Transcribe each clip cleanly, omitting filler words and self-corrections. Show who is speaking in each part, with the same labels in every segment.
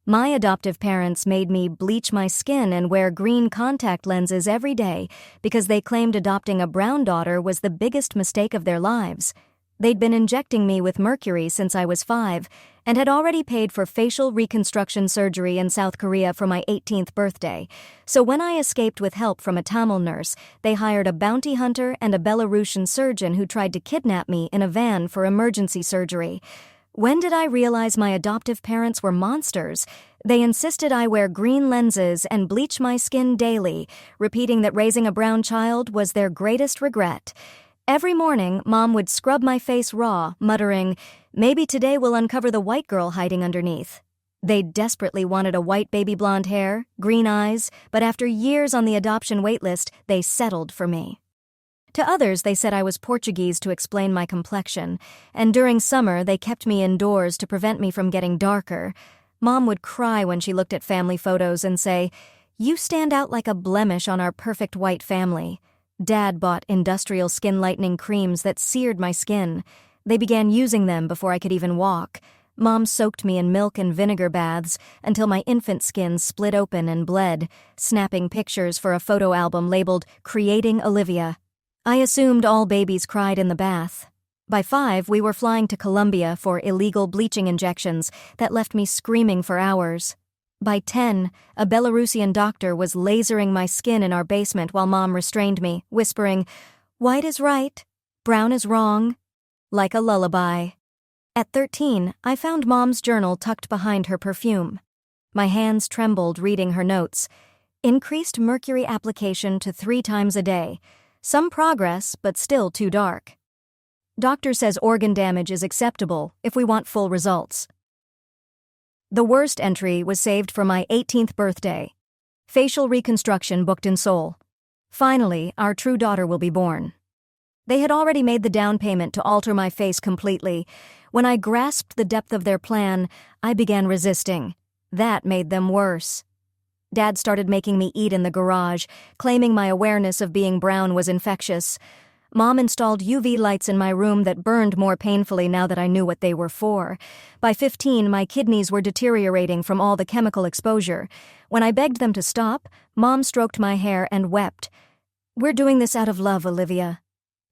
Speaker 1: My adoptive parents made me bleach my skin and wear green contact lenses every day because they claimed adopting a brown daughter was the biggest mistake of their lives. They'd been injecting me with mercury since I was 5 and had already paid for facial reconstruction surgery in South Korea for my 18th birthday. So when I escaped with help from a Tamil nurse, they hired a bounty hunter and a Belarusian surgeon who tried to kidnap me in a van for emergency surgery. When did I realize my adoptive parents were monsters? They insisted I wear green lenses and bleach my skin daily, repeating that raising a brown child was their greatest regret. Every morning, Mom would scrub my face raw, muttering, "Maybe today we'll uncover the white girl hiding underneath." They desperately wanted a white baby blonde hair, green eyes, but after years on the adoption waitlist, they settled for me. To others, they said I was Portuguese to explain my complexion, and during summer, they kept me indoors to prevent me from getting darker. Mom would cry when she looked at family photos and say, "You stand out like a blemish on our perfect white family." Dad bought industrial skin lightening creams that seared my skin. They began using them before I could even walk. Mom soaked me in milk and vinegar baths until my infant skin split open and bled, snapping pictures for a photo album labeled "Creating Olivia." I assumed all babies cried in the bath. By 5, we were flying to Colombia for illegal bleaching injections that left me screaming for hours. By 10, a Belarusian doctor was lasering my skin in our basement while Mom restrained me, whispering, "White is right, brown is wrong," like a lullaby. At 13, I found Mom's journal tucked behind her perfume. My hands trembled reading her notes. Increased mercury application to 3 times a day. Some progress, but still too dark. Doctor says organ damage is acceptable if we want full results. The worst entry was saved for my 18th birthday. Facial reconstruction booked in Seoul. Finally, our true daughter will be born. They had already made the down payment to alter my face completely. When I grasped the depth of their plan, I began resisting. That made them worse. Dad started making me eat in the garage, claiming my awareness of being brown was infectious. Mom installed UV lights in my room that burned more painfully now that I knew what they were for. By 15, my kidneys were deteriorating from all the chemical exposure. When I begged them to stop, Mom stroked my hair and wept. "We're doing this out of love, Olivia.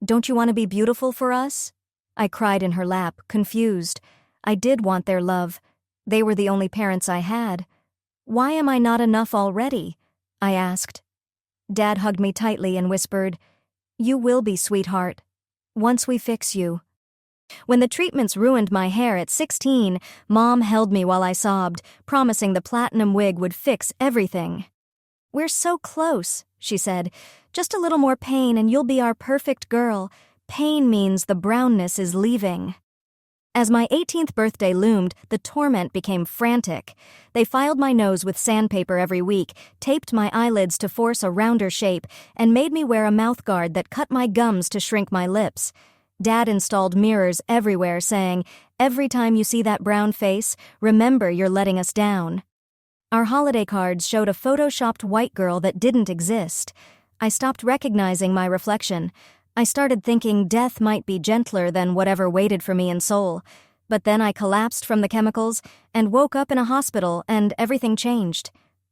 Speaker 1: Don't you want to be beautiful for us?" I cried in her lap, confused. I did want their love. They were the only parents I had. "Why am I not enough already?" I asked. Dad hugged me tightly and whispered, "You will be, sweetheart, once we fix you." When the treatments ruined my hair at 16, Mom held me while I sobbed, promising the platinum wig would fix everything. "We're so close," she said. "Just a little more pain and you'll be our perfect girl. Pain means the brownness is leaving." As my 18th birthday loomed, the torment became frantic. They filed my nose with sandpaper every week, taped my eyelids to force a rounder shape, and made me wear a mouthguard that cut my gums to shrink my lips. Dad installed mirrors everywhere saying, "Every time you see that brown face, remember you're letting us down." Our holiday cards showed a photoshopped white girl that didn't exist. I stopped recognizing my reflection. I started thinking death might be gentler than whatever waited for me in Seoul. But then I collapsed from the chemicals and woke up in a hospital and everything changed.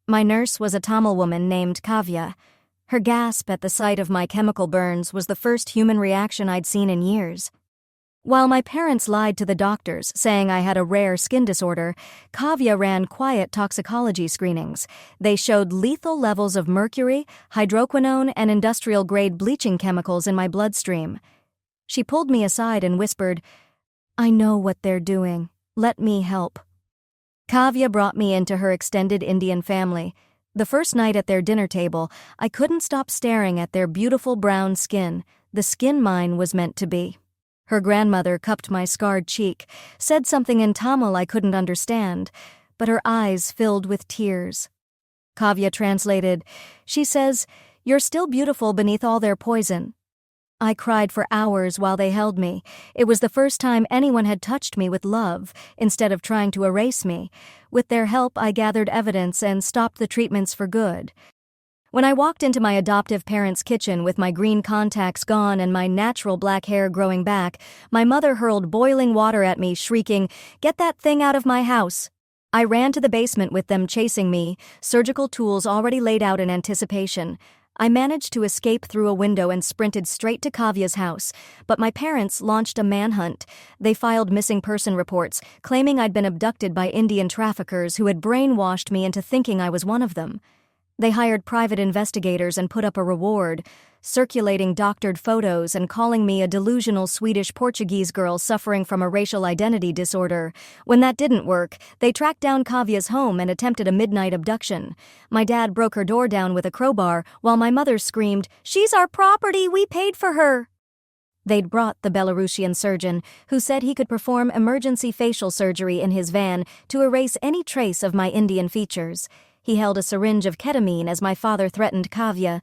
Speaker 1: My nurse was a Tamil woman named Kavya. Her gasp at the sight of my chemical burns was the first human reaction I'd seen in years. While my parents lied to the doctors, saying I had a rare skin disorder, Kavya ran quiet toxicology screenings. They showed lethal levels of mercury, hydroquinone, and industrial-grade bleaching chemicals in my bloodstream. She pulled me aside and whispered, "I know what they're doing. Let me help." Kavya brought me into her extended Indian family. The first night at their dinner table, I couldn't stop staring at their beautiful brown skin, the skin mine was meant to be. Her grandmother cupped my scarred cheek, said something in Tamil I couldn't understand, but her eyes filled with tears. Kavya translated, "She says, 'You're still beautiful beneath all their poison.'" I cried for hours while they held me. It was the first time anyone had touched me with love, instead of trying to erase me. With their help, I gathered evidence and stopped the treatments for good. When I walked into my adoptive parents' kitchen with my green contacts gone and my natural black hair growing back, my mother hurled boiling water at me, shrieking, "Get that thing out of my house!" I ran to the basement with them chasing me, surgical tools already laid out in anticipation. I managed to escape through a window and sprinted straight to Kavya's house, but my parents launched a manhunt. They filed missing person reports, claiming I'd been abducted by Indian traffickers who had brainwashed me into thinking I was one of them. They hired private investigators and put up a reward, circulating doctored photos and calling me a delusional Swedish-Portuguese girl suffering from a racial identity disorder. When that didn't work, they tracked down Kavya's home and attempted a midnight abduction. My dad broke her door down with a crowbar, while my mother screamed, "She's our property, we paid for her!" They'd brought the Belarusian surgeon, who said he could perform emergency facial surgery in his van to erase any trace of my Indian features. He held a syringe of ketamine as my father threatened Kavya.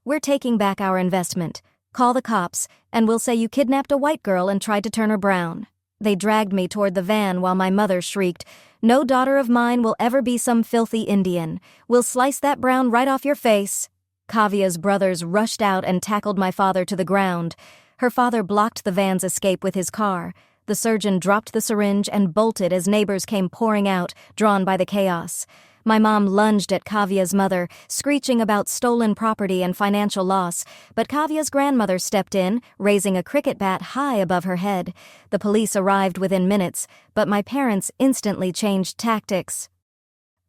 Speaker 1: "We're taking back our investment. Call the cops, and we'll say you kidnapped a white girl and tried to turn her brown." They dragged me toward the van while my mother shrieked, "No daughter of mine will ever be some filthy Indian. We'll slice that brown right off your face." Kavya's brothers rushed out and tackled my father to the ground. Her father blocked the van's escape with his car. The surgeon dropped the syringe and bolted as neighbors came pouring out, drawn by the chaos. My mom lunged at Kavya's mother, screeching about stolen property and financial loss, but Kavya's grandmother stepped in, raising a cricket bat high above her head. The police arrived within minutes, but my parents instantly changed tactics.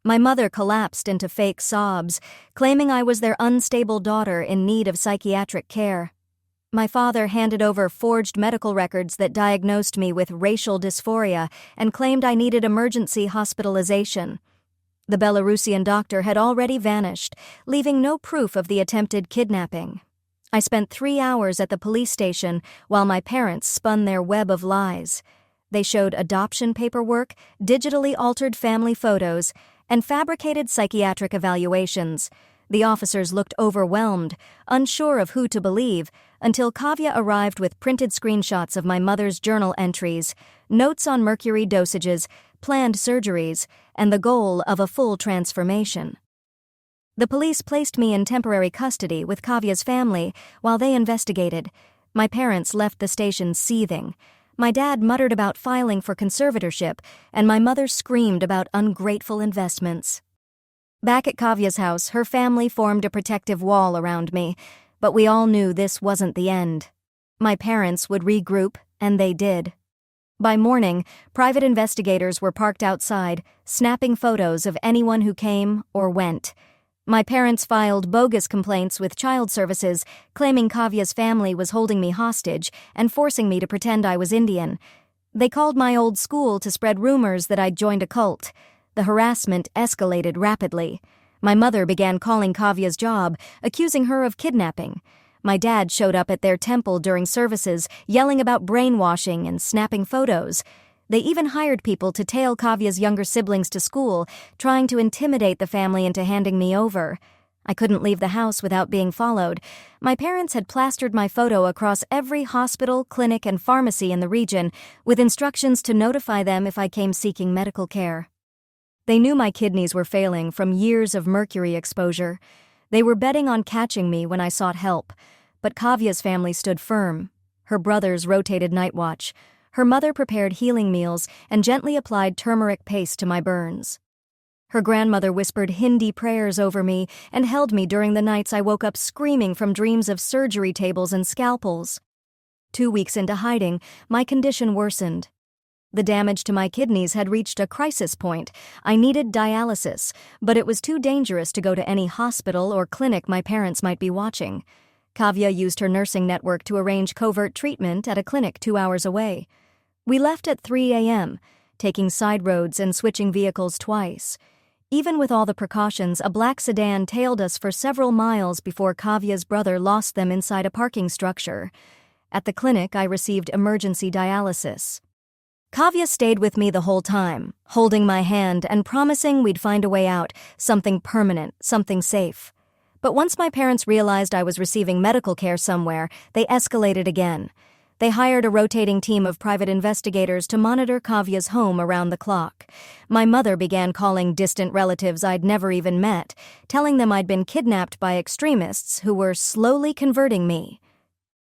Speaker 1: My mother collapsed into fake sobs, claiming I was their unstable daughter in need of psychiatric care. My father handed over forged medical records that diagnosed me with racial dysphoria and claimed I needed emergency hospitalization. The Belarusian doctor had already vanished, leaving no proof of the attempted kidnapping. I spent 3 hours at the police station while my parents spun their web of lies. They showed adoption paperwork, digitally altered family photos, and fabricated psychiatric evaluations. The officers looked overwhelmed, unsure of who to believe, until Kavya arrived with printed screenshots of my mother's journal entries, notes on mercury dosages, planned surgeries, and the goal of a full transformation. The police placed me in temporary custody with Kavya's family while they investigated. My parents left the station seething. My dad muttered about filing for conservatorship, and my mother screamed about ungrateful investments. Back at Kavya's house, her family formed a protective wall around me, but we all knew this wasn't the end. My parents would regroup, and they did. By morning, private investigators were parked outside, snapping photos of anyone who came or went. My parents filed bogus complaints with child services, claiming Kavya's family was holding me hostage and forcing me to pretend I was Indian. They called my old school to spread rumors that I'd joined a cult. The harassment escalated rapidly. My mother began calling Kavya's job, accusing her of kidnapping. My dad showed up at their temple during services, yelling about brainwashing and snapping photos. They even hired people to tail Kavya's younger siblings to school, trying to intimidate the family into handing me over. I couldn't leave the house without being followed. My parents had plastered my photo across every hospital, clinic, and pharmacy in the region, with instructions to notify them if I came seeking medical care. They knew my kidneys were failing from years of mercury exposure. They were betting on catching me when I sought help, but Kavya's family stood firm. Her brothers rotated night watch. Her mother prepared healing meals and gently applied turmeric paste to my burns. Her grandmother whispered Hindi prayers over me and held me during the nights I woke up screaming from dreams of surgery tables and scalpels. 2 weeks into hiding, my condition worsened. The damage to my kidneys had reached a crisis point. I needed dialysis, but it was too dangerous to go to any hospital or clinic my parents might be watching. Kavya used her nursing network to arrange covert treatment at a clinic 2 hours away. We left at 3 a.m., taking side roads and switching vehicles twice. Even with all the precautions, a black sedan tailed us for several miles before Kavya's brother lost them inside a parking structure. At the clinic, I received emergency dialysis. Kavya stayed with me the whole time, holding my hand and promising we'd find a way out, something permanent, something safe. But once my parents realized I was receiving medical care somewhere, they escalated again. They hired a rotating team of private investigators to monitor Kavya's home around the clock. My mother began calling distant relatives I'd never even met, telling them I'd been kidnapped by extremists who were slowly converting me.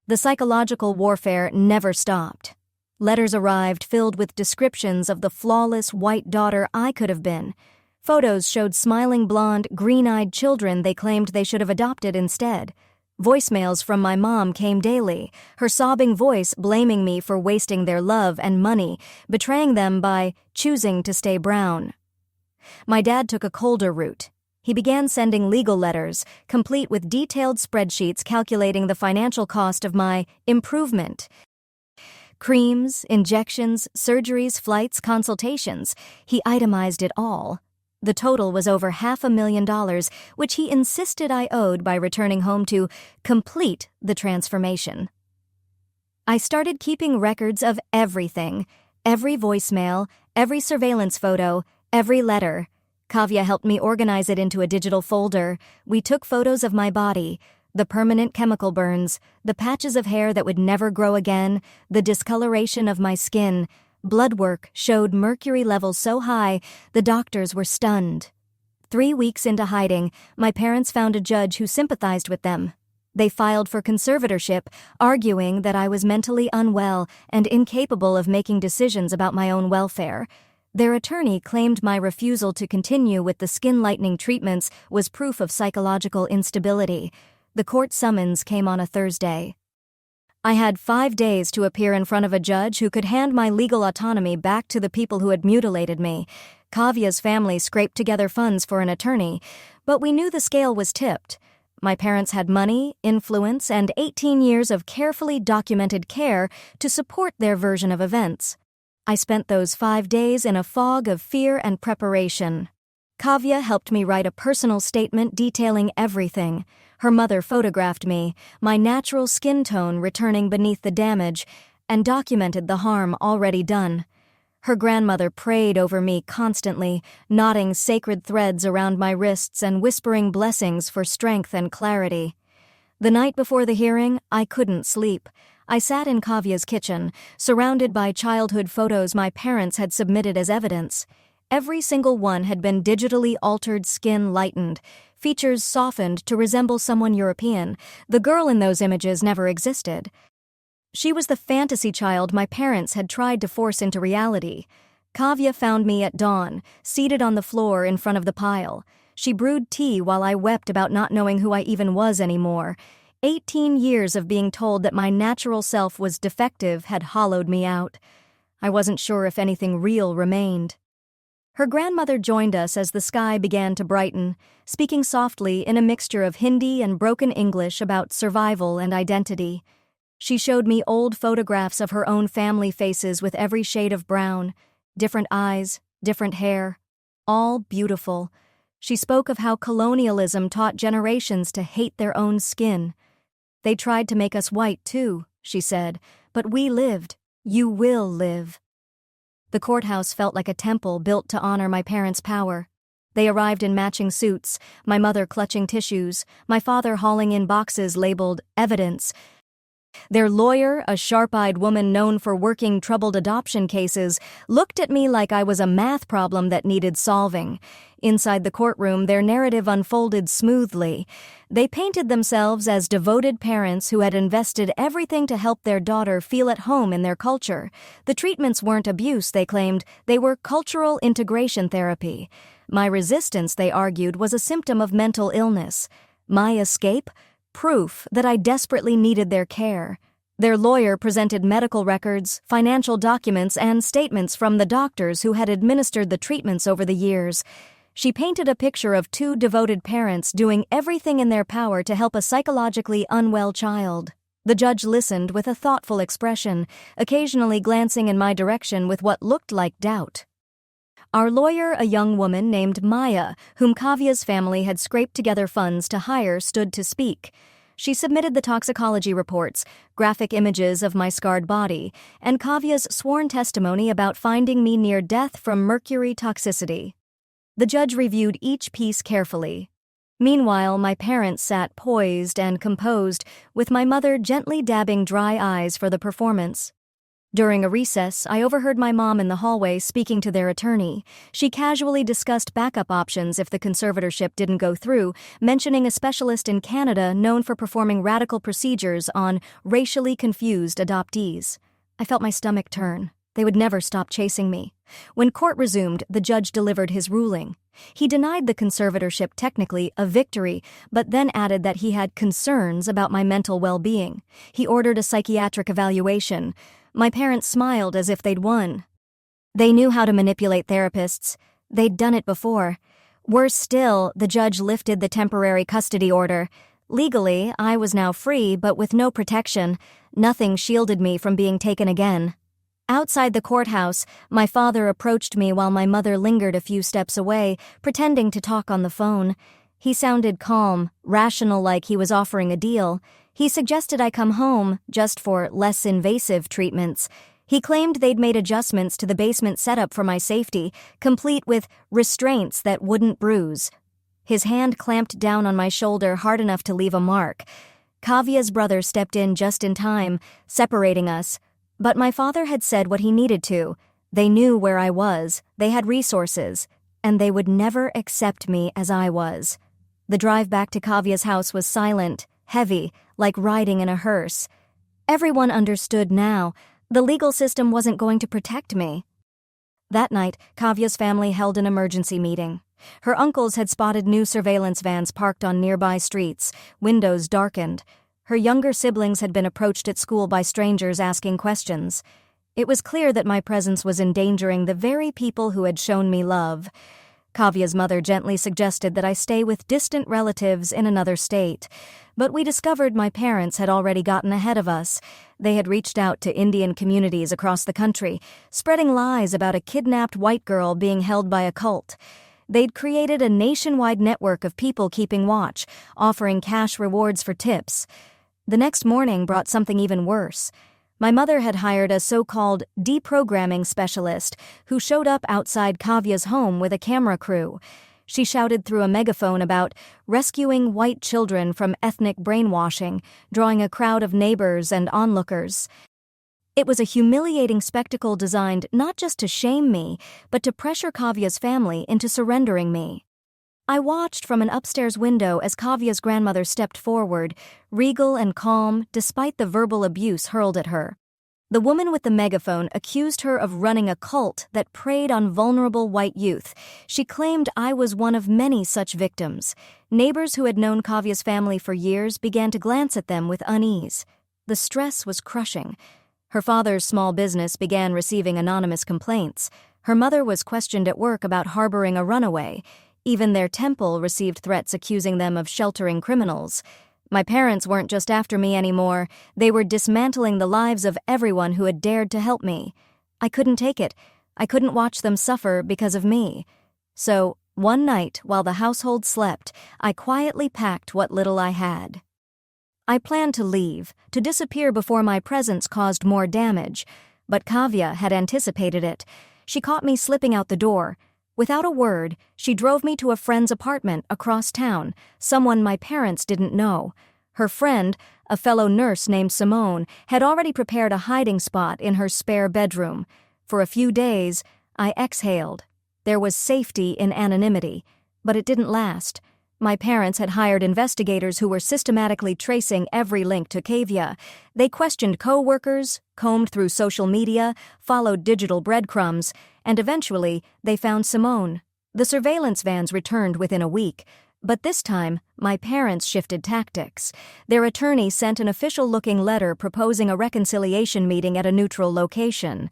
Speaker 1: The psychological warfare never stopped. Letters arrived filled with descriptions of the flawless white daughter I could have been. Photos showed smiling blonde, green-eyed children they claimed they should have adopted instead. Voicemails from my mom came daily, her sobbing voice blaming me for wasting their love and money, betraying them by choosing to stay brown. My dad took a colder route. He began sending legal letters, complete with detailed spreadsheets calculating the financial cost of my improvement. Creams, injections, surgeries, flights, consultations. He itemized it all. The total was over $500,000, which he insisted I owed by returning home to complete the transformation. I started keeping records of everything, every voicemail, every surveillance photo, every letter. Kavya helped me organize it into a digital folder. We took photos of my body, the permanent chemical burns, the patches of hair that would never grow again, the discoloration of my skin. Blood work showed mercury levels so high, the doctors were stunned. 3 weeks into hiding, my parents found a judge who sympathized with them. They filed for conservatorship, arguing that I was mentally unwell and incapable of making decisions about my own welfare. Their attorney claimed my refusal to continue with the skin-lightening treatments was proof of psychological instability. The court summons came on a Thursday. I had 5 days to appear in front of a judge who could hand my legal autonomy back to the people who had mutilated me. Kavya's family scraped together funds for an attorney, but we knew the scale was tipped. My parents had money, influence, and 18 years of carefully documented care to support their version of events. I spent those 5 days in a fog of fear and preparation. Kavya helped me write a personal statement detailing everything. Her mother photographed me, my natural skin tone returning beneath the damage, and documented the harm already done. Her grandmother prayed over me constantly, knotting sacred threads around my wrists and whispering blessings for strength and clarity. The night before the hearing, I couldn't sleep. I sat in Kavya's kitchen, surrounded by childhood photos my parents had submitted as evidence. Every single one had been digitally altered, skin lightened, features softened to resemble someone European. The girl in those images never existed. She was the fantasy child my parents had tried to force into reality. Kavya found me at dawn, seated on the floor in front of the pile. She brewed tea while I wept about not knowing who I even was anymore. 18 years of being told that my natural self was defective had hollowed me out. I wasn't sure if anything real remained. Her grandmother joined us as the sky began to brighten, speaking softly in a mixture of Hindi and broken English about survival and identity. She showed me old photographs of her own family faces with every shade of brown, different eyes, different hair, all beautiful. She spoke of how colonialism taught generations to hate their own skin. They tried to make us white too, she said, but we lived. You will live. The courthouse felt like a temple built to honor my parents' power. They arrived in matching suits, my mother clutching tissues, my father hauling in boxes labeled evidence. Their lawyer, a sharp-eyed woman known for working troubled adoption cases, looked at me like I was a math problem that needed solving. Inside the courtroom, their narrative unfolded smoothly. They painted themselves as devoted parents who had invested everything to help their daughter feel at home in their culture. The treatments weren't abuse, they claimed. They were cultural integration therapy. My resistance, they argued, was a symptom of mental illness. My escape? Proof that I desperately needed their care. Their lawyer presented medical records, financial documents, and statements from the doctors who had administered the treatments over the years. She painted a picture of 2 devoted parents doing everything in their power to help a psychologically unwell child. The judge listened with a thoughtful expression, occasionally glancing in my direction with what looked like doubt. Our lawyer, a young woman named Maya, whom Kavya's family had scraped together funds to hire, stood to speak. She submitted the toxicology reports, graphic images of my scarred body, and Kavya's sworn testimony about finding me near death from mercury toxicity. The judge reviewed each piece carefully. Meanwhile, my parents sat poised and composed, with my mother gently dabbing dry eyes for the performance. During a recess, I overheard my mom in the hallway speaking to their attorney. She casually discussed backup options if the conservatorship didn't go through, mentioning a specialist in Canada known for performing radical procedures on racially confused adoptees. I felt my stomach turn. They would never stop chasing me. When court resumed, the judge delivered his ruling. He denied the conservatorship technically a victory, but then added that he had concerns about my mental well-being. He ordered a psychiatric evaluation. My parents smiled as if they'd won. They knew how to manipulate therapists. They'd done it before. Worse still, the judge lifted the temporary custody order. Legally, I was now free, but with no protection. Nothing shielded me from being taken again. Outside the courthouse, my father approached me while my mother lingered a few steps away, pretending to talk on the phone. He sounded calm, rational, like he was offering a deal. He suggested I come home, just for less invasive treatments. He claimed they'd made adjustments to the basement setup for my safety, complete with restraints that wouldn't bruise. His hand clamped down on my shoulder hard enough to leave a mark. Kavya's brother stepped in just in time, separating us. But my father had said what he needed to. They knew where I was, they had resources, and they would never accept me as I was. The drive back to Kavya's house was silent, heavy, like riding in a hearse. Everyone understood now. The legal system wasn't going to protect me. That night, Kavya's family held an emergency meeting. Her uncles had spotted new surveillance vans parked on nearby streets, windows darkened. Her younger siblings had been approached at school by strangers asking questions. It was clear that my presence was endangering the very people who had shown me love. Kavya's mother gently suggested that I stay with distant relatives in another state. But we discovered my parents had already gotten ahead of us. They had reached out to Indian communities across the country, spreading lies about a kidnapped white girl being held by a cult. They'd created a nationwide network of people keeping watch, offering cash rewards for tips. The next morning brought something even worse. My mother had hired a so-called deprogramming specialist who showed up outside Kavya's home with a camera crew. She shouted through a megaphone about rescuing white children from ethnic brainwashing, drawing a crowd of neighbors and onlookers. It was a humiliating spectacle designed not just to shame me, but to pressure Kavya's family into surrendering me. I watched from an upstairs window as Kavya's grandmother stepped forward, regal and calm despite the verbal abuse hurled at her. The woman with the megaphone accused her of running a cult that preyed on vulnerable white youth. She claimed I was one of many such victims. Neighbors who had known Kavya's family for years began to glance at them with unease. The stress was crushing. Her father's small business began receiving anonymous complaints. Her mother was questioned at work about harboring a runaway. Even their temple received threats accusing them of sheltering criminals. My parents weren't just after me anymore. They were dismantling the lives of everyone who had dared to help me. I couldn't take it. I couldn't watch them suffer because of me. So, one night, while the household slept, I quietly packed what little I had. I planned to leave, to disappear before my presence caused more damage. But Kavya had anticipated it. She caught me slipping out the door. Without a word, she drove me to a friend's apartment across town, someone my parents didn't know. Her friend, a fellow nurse named Simone, had already prepared a hiding spot in her spare bedroom. For a few days, I exhaled. There was safety in anonymity, but it didn't last. My parents had hired investigators who were systematically tracing every link to Kavya. They questioned co-workers, combed through social media, followed digital breadcrumbs, and eventually they found Simone. The surveillance vans returned within a week, but this time my parents shifted tactics. Their attorney sent an official-looking letter proposing a reconciliation meeting at a neutral location.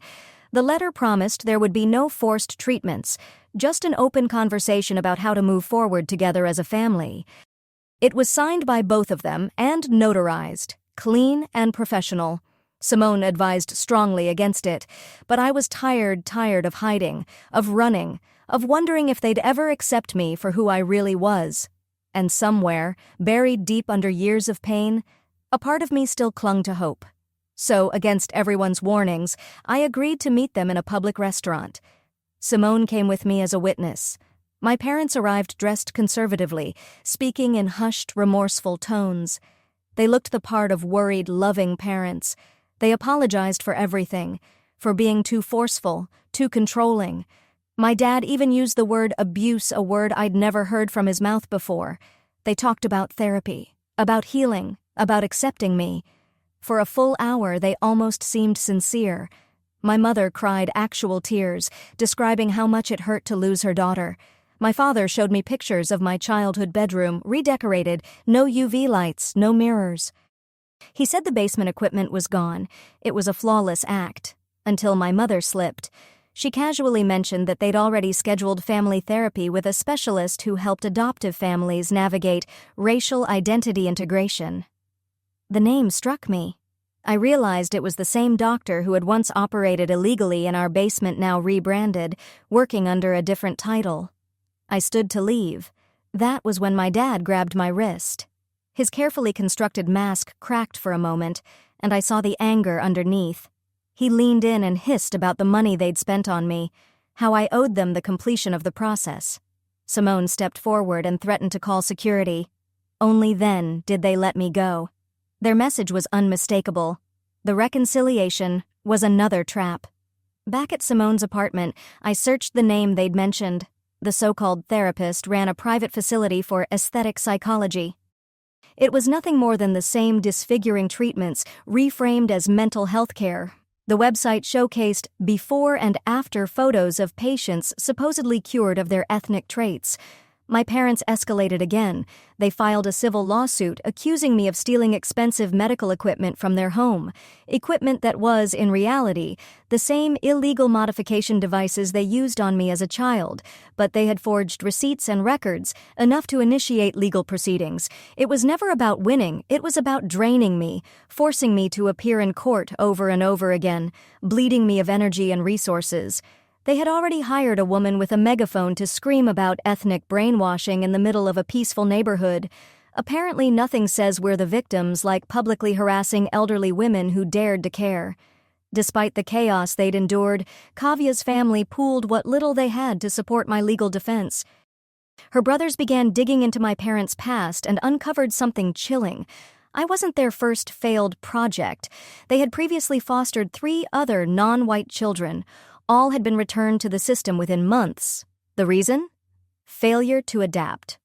Speaker 1: The letter promised there would be no forced treatments, just an open conversation about how to move forward together as a family. It was signed by both of them and notarized, clean and professional. Simone advised strongly against it, but I was tired of hiding, of running, of wondering if they'd ever accept me for who I really was. And somewhere, buried deep under years of pain, a part of me still clung to hope. So, against everyone's warnings, I agreed to meet them in a public restaurant. Simone came with me as a witness. My parents arrived dressed conservatively, speaking in hushed, remorseful tones. They looked the part of worried, loving parents. They apologized for everything, for being too forceful, too controlling. My dad even used the word abuse, a word I'd never heard from his mouth before. They talked about therapy, about healing, about accepting me. For a full hour, they almost seemed sincere. My mother cried actual tears, describing how much it hurt to lose her daughter. My father showed me pictures of my childhood bedroom, redecorated, no UV lights, no mirrors. He said the basement equipment was gone. It was a flawless act. Until my mother slipped. She casually mentioned that they'd already scheduled family therapy with a specialist who helped adoptive families navigate racial identity integration. The name struck me. I realized it was the same doctor who had once operated illegally in our basement, now rebranded, working under a different title. I stood to leave. That was when my dad grabbed my wrist. His carefully constructed mask cracked for a moment, and I saw the anger underneath. He leaned in and hissed about the money they'd spent on me, how I owed them the completion of the process. Simone stepped forward and threatened to call security. Only then did they let me go. Their message was unmistakable. The reconciliation was another trap. Back at Simone's apartment, I searched the name they'd mentioned. The so-called therapist ran a private facility for aesthetic psychology. It was nothing more than the same disfiguring treatments, reframed as mental health care. The website showcased before and after photos of patients supposedly cured of their ethnic traits. My parents escalated again. They filed a civil lawsuit accusing me of stealing expensive medical equipment from their home, equipment that was, in reality, the same illegal modification devices they used on me as a child, but they had forged receipts and records, enough to initiate legal proceedings. It was never about winning, it was about draining me, forcing me to appear in court over and over again, bleeding me of energy and resources. They had already hired a woman with a megaphone to scream about ethnic brainwashing in the middle of a peaceful neighborhood. Apparently nothing says we're the victims like publicly harassing elderly women who dared to care. Despite the chaos they'd endured, Kavia's family pooled what little they had to support my legal defense. Her brothers began digging into my parents' past and uncovered something chilling. I wasn't their first failed project. They had previously fostered 3 other non-white children. All had been returned to the system within months. The reason? Failure to adapt.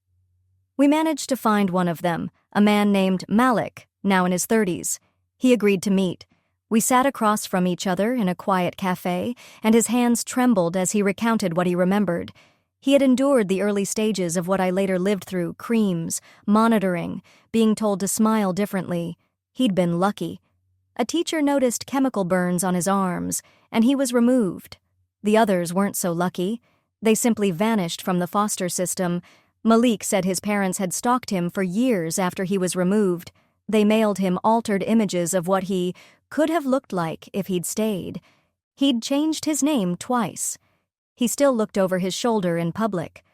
Speaker 1: We managed to find one of them, a man named Malik, now in his 30s. He agreed to meet. We sat across from each other in a quiet cafe, and his hands trembled as he recounted what he remembered. He had endured the early stages of what I later lived through: creams, monitoring, being told to smile differently. He'd been lucky. A teacher noticed chemical burns on his arms, and he was removed. The others weren't so lucky. They simply vanished from the foster system. Malik said his parents had stalked him for years after he was removed. They mailed him altered images of what he could have looked like if he'd stayed. He'd changed his name twice. He still looked over his shoulder in public.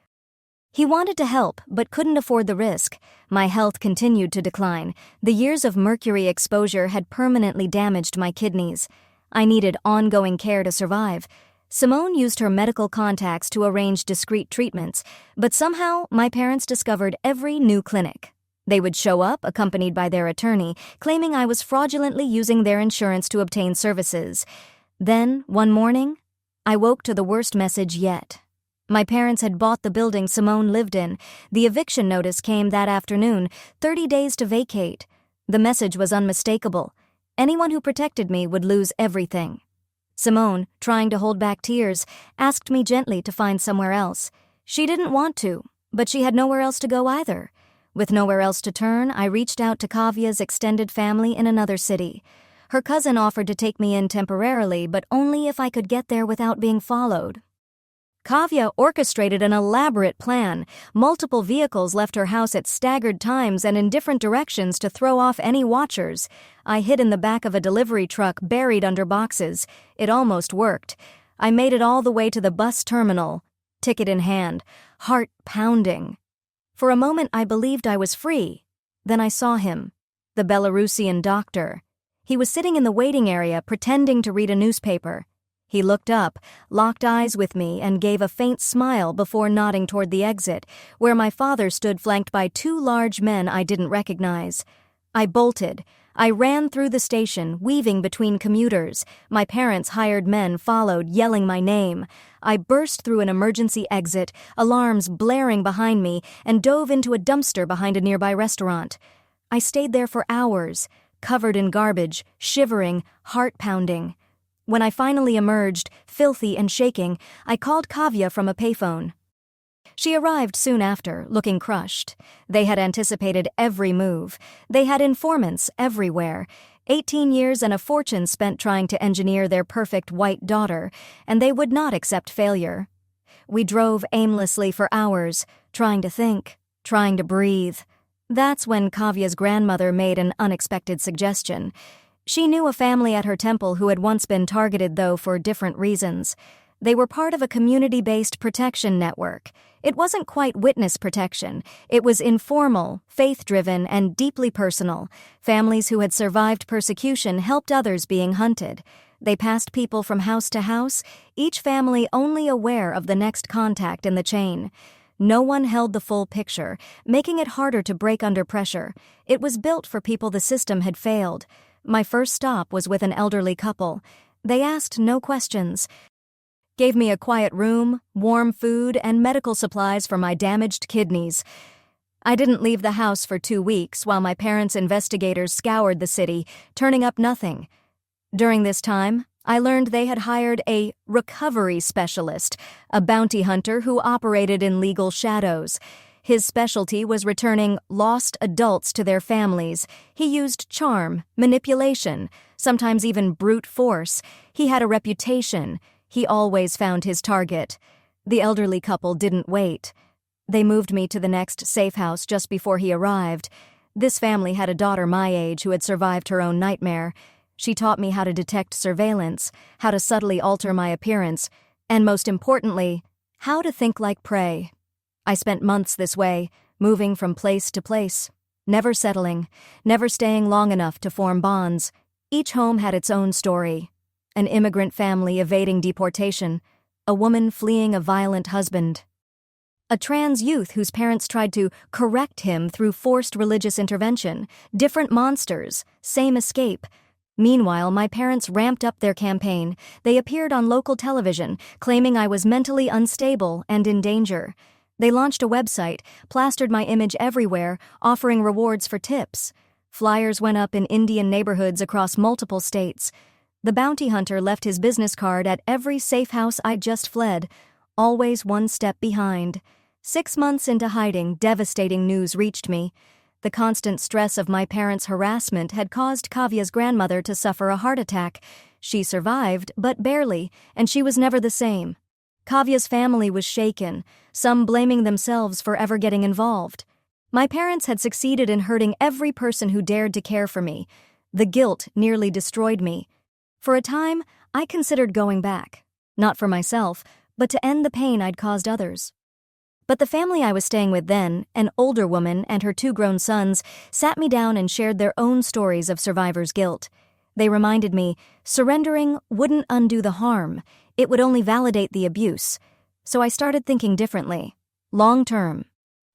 Speaker 1: He wanted to help, but couldn't afford the risk. My health continued to decline. The years of mercury exposure had permanently damaged my kidneys. I needed ongoing care to survive. Simone used her medical contacts to arrange discreet treatments, but somehow my parents discovered every new clinic. They would show up, accompanied by their attorney, claiming I was fraudulently using their insurance to obtain services. Then, one morning, I woke to the worst message yet. My parents had bought the building Simone lived in. The eviction notice came that afternoon, 30 days to vacate. The message was unmistakable. Anyone who protected me would lose everything. Simone, trying to hold back tears, asked me gently to find somewhere else. She didn't want to, but she had nowhere else to go either. With nowhere else to turn, I reached out to Kavia's extended family in another city. Her cousin offered to take me in temporarily, but only if I could get there without being followed. Kavya orchestrated an elaborate plan. Multiple vehicles left her house at staggered times and in different directions to throw off any watchers. I hid in the back of a delivery truck buried under boxes. It almost worked. I made it all the way to the bus terminal, ticket in hand, heart pounding. For a moment I believed I was free. Then I saw him, the Belarusian doctor. He was sitting in the waiting area pretending to read a newspaper. He looked up, locked eyes with me, and gave a faint smile before nodding toward the exit, where my father stood flanked by 2 large men I didn't recognize. I bolted. I ran through the station, weaving between commuters. My parents' hired men followed, yelling my name. I burst through an emergency exit, alarms blaring behind me, and dove into a dumpster behind a nearby restaurant. I stayed there for hours, covered in garbage, shivering, heart-pounding. When I finally emerged, filthy and shaking, I called Kavya from a payphone. She arrived soon after, looking crushed. They had anticipated every move. They had informants everywhere. 18 years and a fortune spent trying to engineer their perfect white daughter, and they would not accept failure. We drove aimlessly for hours, trying to think, trying to breathe. That's when Kavya's grandmother made an unexpected suggestion. She knew a family at her temple who had once been targeted, though for different reasons. They were part of a community-based protection network. It wasn't quite witness protection. It was informal, faith-driven, and deeply personal. Families who had survived persecution helped others being hunted. They passed people from house to house, each family only aware of the next contact in the chain. No one held the full picture, making it harder to break under pressure. It was built for people the system had failed. My first stop was with an elderly couple. They asked no questions. Gave me a quiet room, warm food, and medical supplies for my damaged kidneys. I didn't leave the house for 2 weeks while my parents' investigators scoured the city, turning up nothing. During this time, I learned they had hired a recovery specialist, a bounty hunter who operated in legal shadows. His specialty was returning lost adults to their families. He used charm, manipulation, sometimes even brute force. He had a reputation. He always found his target. The elderly couple didn't wait. They moved me to the next safe house just before he arrived. This family had a daughter my age who had survived her own nightmare. She taught me how to detect surveillance, how to subtly alter my appearance, and most importantly, how to think like prey. I spent months this way, moving from place to place, never settling, never staying long enough to form bonds. Each home had its own story. An immigrant family evading deportation, a woman fleeing a violent husband, a trans youth whose parents tried to correct him through forced religious intervention, different monsters, same escape. Meanwhile, my parents ramped up their campaign. They appeared on local television, claiming I was mentally unstable and in danger. They launched a website, plastered my image everywhere, offering rewards for tips. Flyers went up in Indian neighborhoods across multiple states. The bounty hunter left his business card at every safe house I'd just fled, always one step behind. 6 months into hiding, devastating news reached me. The constant stress of my parents' harassment had caused Kavya's grandmother to suffer a heart attack. She survived, but barely, and she was never the same. Kavya's family was shaken, some blaming themselves for ever getting involved. My parents had succeeded in hurting every person who dared to care for me. The guilt nearly destroyed me. For a time, I considered going back, not for myself, but to end the pain I'd caused others. But the family I was staying with then, an older woman and her 2 grown sons, sat me down and shared their own stories of survivors' guilt. They reminded me, surrendering wouldn't undo the harm, it would only validate the abuse. So I started thinking differently, long-term.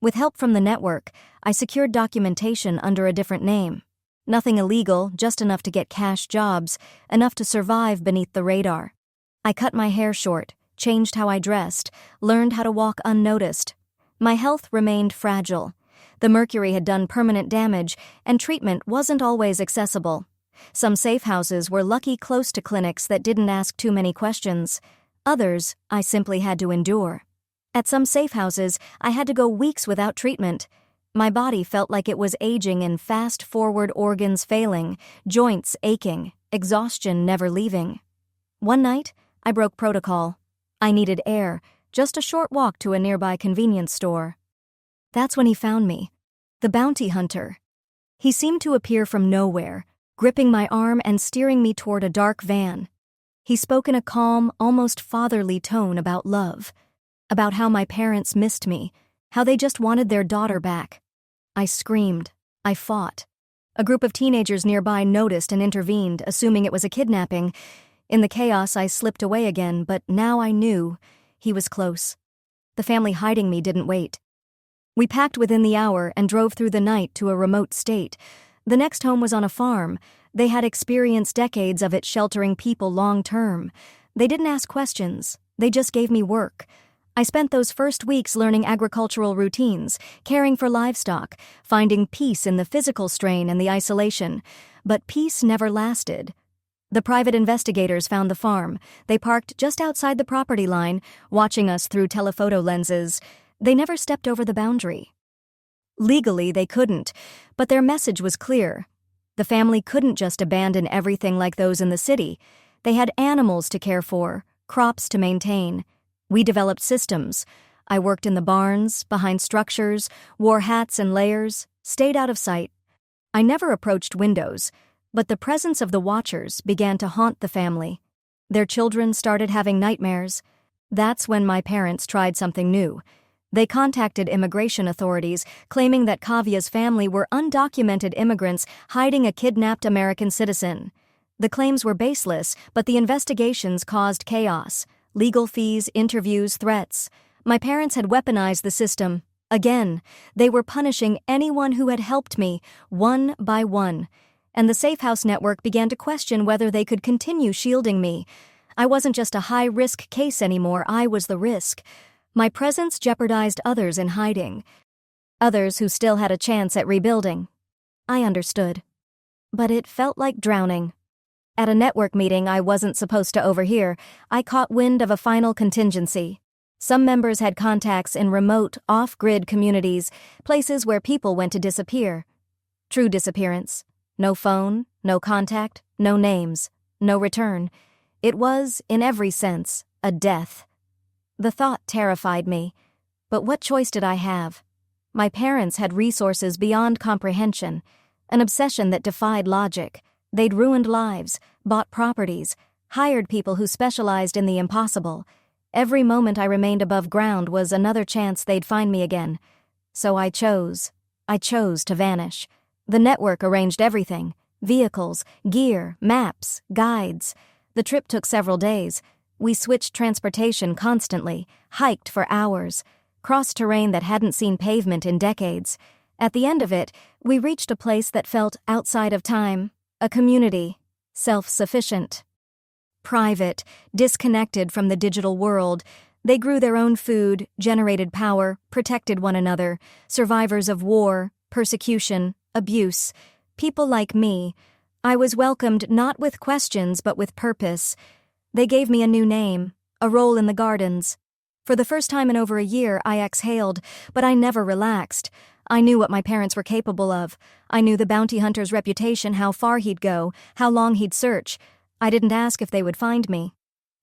Speaker 1: With help from the network, I secured documentation under a different name. Nothing illegal, just enough to get cash jobs, enough to survive beneath the radar. I cut my hair short, changed how I dressed, learned how to walk unnoticed. My health remained fragile. The mercury had done permanent damage, and treatment wasn't always accessible. Some safe houses were lucky close to clinics that didn't ask too many questions. Others, I simply had to endure. At some safe houses, I had to go weeks without treatment. My body felt like it was aging in fast-forward, organs failing, joints aching, exhaustion never leaving. One night, I broke protocol. I needed air, just a short walk to a nearby convenience store. That's when he found me, the bounty hunter. He seemed to appear from nowhere, gripping my arm and steering me toward a dark van. He spoke in a calm, almost fatherly tone about love, about how my parents missed me, how they just wanted their daughter back. I screamed. I fought. A group of teenagers nearby noticed and intervened, assuming it was a kidnapping. In the chaos, I slipped away again, but now I knew he was close. The family hiding me didn't wait. We packed within the hour and drove through the night to a remote state. The next home was on a farm. They had experienced decades of it sheltering people long-term. They didn't ask questions. They just gave me work. I spent those first weeks learning agricultural routines, caring for livestock, finding peace in the physical strain and the isolation. But peace never lasted. The private investigators found the farm. They parked just outside the property line, watching us through telephoto lenses. They never stepped over the boundary. Legally, they couldn't, but their message was clear. The family couldn't just abandon everything like those in the city. They had animals to care for, crops to maintain. We developed systems. I worked in the barns, behind structures, wore hats and layers, stayed out of sight. I never approached windows, but the presence of the watchers began to haunt the family. Their children started having nightmares. That's when my parents tried something new. They contacted immigration authorities, claiming that Kavia's family were undocumented immigrants hiding a kidnapped American citizen. The claims were baseless, but the investigations caused chaos. Legal fees, interviews, threats. My parents had weaponized the system. Again, they were punishing anyone who had helped me, one by one. And the Safe House network began to question whether they could continue shielding me. I wasn't just a high-risk case anymore, I was the risk. My presence jeopardized others in hiding. Others who still had a chance at rebuilding. I understood. But it felt like drowning. At a network meeting I wasn't supposed to overhear, I caught wind of a final contingency. Some members had contacts in remote, off-grid communities, places where people went to disappear. True disappearance. No phone, no contact, no names, no return. It was, in every sense, a death. The thought terrified me. But what choice did I have? My parents had resources beyond comprehension, an obsession that defied logic. They'd ruined lives, bought properties, hired people who specialized in the impossible. Every moment I remained above ground was another chance they'd find me again. So I chose to vanish. The network arranged everything: vehicles, gear, maps, guides. The trip took several days. We switched transportation constantly, hiked for hours, crossed terrain that hadn't seen pavement in decades. At the end of it, we reached a place that felt outside of time, a community, self-sufficient. Private, disconnected from the digital world, they grew their own food, generated power, protected one another, survivors of war, persecution, abuse. People like me. I was welcomed not with questions but with purpose. They gave me a new name, a role in the gardens. For the first time in over a year, I exhaled, but I never relaxed. I knew what my parents were capable of. I knew the bounty hunter's reputation, how far he'd go, how long he'd search. I didn't ask if they would find me.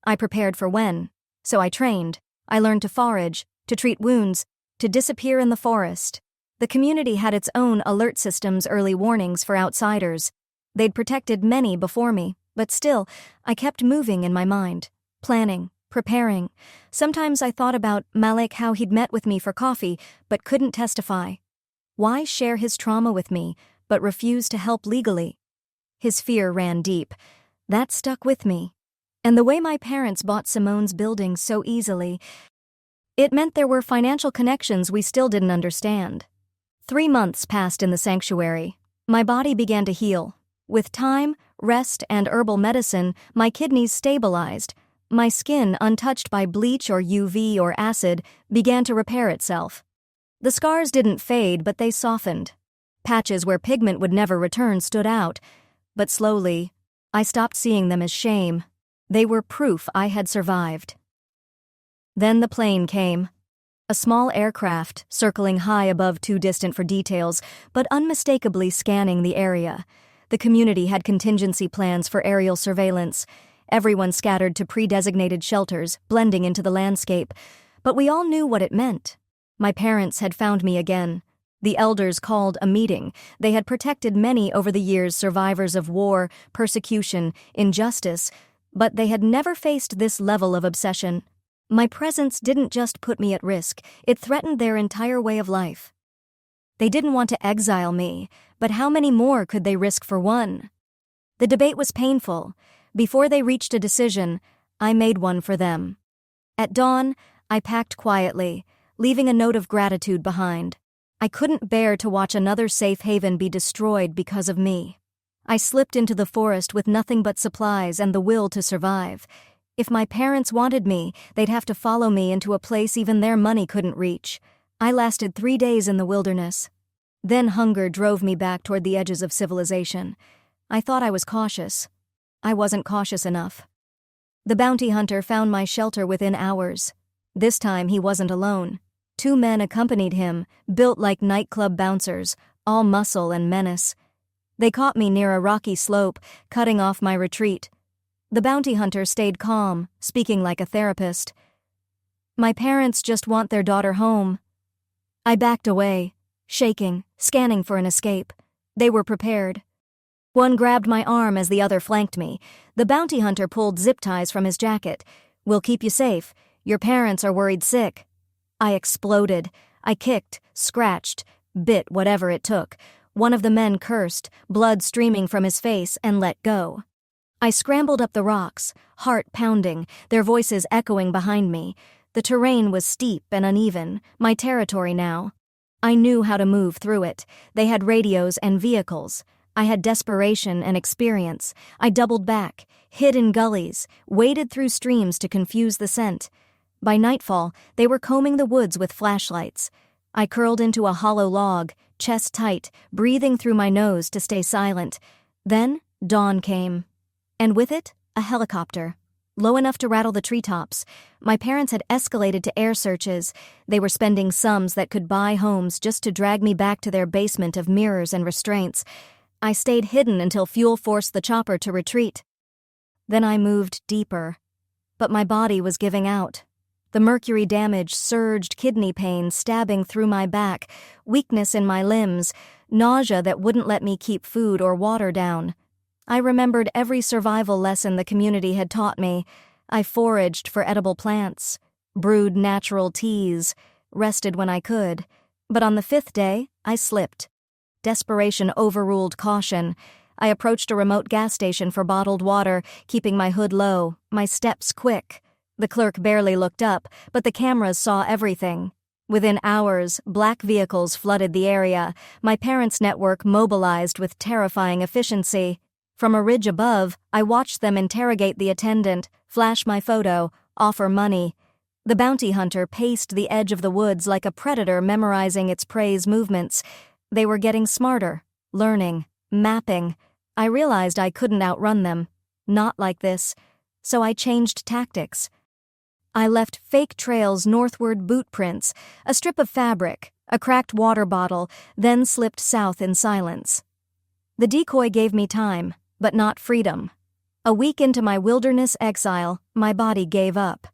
Speaker 1: I prepared for when. So I trained. I learned to forage, to treat wounds, to disappear in the forest. The community had its own alert systems, early warnings for outsiders. They'd protected many before me. But still, I kept moving in my mind, planning, preparing. Sometimes I thought about Malik, how he'd met with me for coffee, but couldn't testify. Why share his trauma with me, but refuse to help legally? His fear ran deep. That stuck with me. And the way my parents bought Simone's building so easily, it meant there were financial connections we still didn't understand. 3 months passed in the sanctuary. My body began to heal. With time, rest, and herbal medicine, my kidneys stabilized. My skin, untouched by bleach or UV or acid, began to repair itself. The scars didn't fade, but they softened. Patches where pigment would never return stood out. But slowly, I stopped seeing them as shame. They were proof I had survived. Then the plane came. A small aircraft, circling high above, too distant for details, but unmistakably scanning the area. The community had contingency plans for aerial surveillance. Everyone scattered to pre-designated shelters, blending into the landscape. But we all knew what it meant. My parents had found me again. The elders called a meeting. They had protected many over the years, survivors of war, persecution, injustice, but they had never faced this level of obsession. My presence didn't just put me at risk, it threatened their entire way of life. They didn't want to exile me, but how many more could they risk for one? The debate was painful. Before they reached a decision, I made one for them. At dawn, I packed quietly, leaving a note of gratitude behind. I couldn't bear to watch another safe haven be destroyed because of me. I slipped into the forest with nothing but supplies and the will to survive. If my parents wanted me, they'd have to follow me into a place even their money couldn't reach. I lasted 3 days in the wilderness. Then hunger drove me back toward the edges of civilization. I thought I was cautious. I wasn't cautious enough. The bounty hunter found my shelter within hours. This time he wasn't alone. 2 men accompanied him, built like nightclub bouncers, all muscle and menace. They caught me near a rocky slope, cutting off my retreat. The bounty hunter stayed calm, speaking like a therapist. "My parents just want their daughter home." I backed away, shaking, scanning for an escape. They were prepared. One grabbed my arm as the other flanked me. The bounty hunter pulled zip ties from his jacket. "We'll keep you safe. Your parents are worried sick." I exploded. I kicked, scratched, bit whatever it took. One of the men cursed, blood streaming from his face, and let go. I scrambled up the rocks, heart pounding, their voices echoing behind me. The terrain was steep and uneven, my territory now. I knew how to move through it. They had radios and vehicles. I had desperation and experience. I doubled back, hid in gullies, waded through streams to confuse the scent. By nightfall, they were combing the woods with flashlights. I curled into a hollow log, chest tight, breathing through my nose to stay silent. Then, dawn came. And with it, a helicopter. Low enough to rattle the treetops. My parents had escalated to air searches. They were spending sums that could buy homes just to drag me back to their basement of mirrors and restraints. I stayed hidden until fuel forced the chopper to retreat. Then I moved deeper. But my body was giving out. The mercury damage surged, kidney pain stabbing through my back, weakness in my limbs, nausea that wouldn't let me keep food or water down. I remembered every survival lesson the community had taught me. I foraged for edible plants, brewed natural teas, rested when I could. But on the 5th day, I slipped. Desperation overruled caution. I approached a remote gas station for bottled water, keeping my hood low, my steps quick. The clerk barely looked up, but the cameras saw everything. Within hours, black vehicles flooded the area, my parents' network mobilized with terrifying efficiency. From a ridge above, I watched them interrogate the attendant, flash my photo, offer money. The bounty hunter paced the edge of the woods like a predator memorizing its prey's movements. They were getting smarter, learning, mapping. I realized I couldn't outrun them. Not like this. So I changed tactics. I left fake trails, northward boot prints, a strip of fabric, a cracked water bottle, then slipped south in silence. The decoy gave me time, but not freedom. A week into my wilderness exile, my body gave up.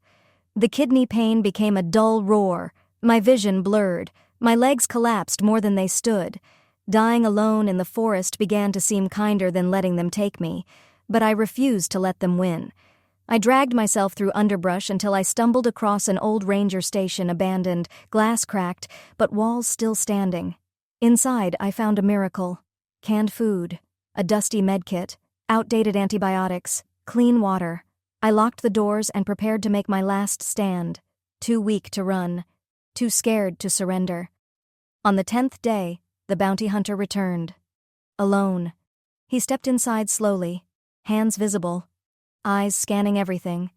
Speaker 1: The kidney pain became a dull roar, my vision blurred, my legs collapsed more than they stood. Dying alone in the forest began to seem kinder than letting them take me, but I refused to let them win. I dragged myself through underbrush until I stumbled across an old ranger station abandoned, glass cracked, but walls still standing. Inside, I found a miracle. Canned food, a dusty medkit, outdated antibiotics, clean water. I locked the doors and prepared to make my last stand. Too weak to run, too scared to surrender. On the 10th day, the bounty hunter returned. Alone. He stepped inside slowly, hands visible, eyes scanning everything.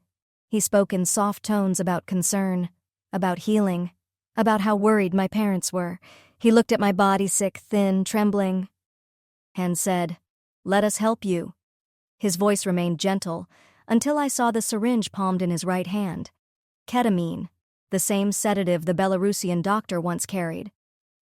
Speaker 1: He spoke in soft tones about concern, about healing, about how worried my parents were. He looked at my body, sick, thin, trembling, and said, "Let us help you." His voice remained gentle until I saw the syringe palmed in his right hand. Ketamine, the same sedative the Belarusian doctor once carried.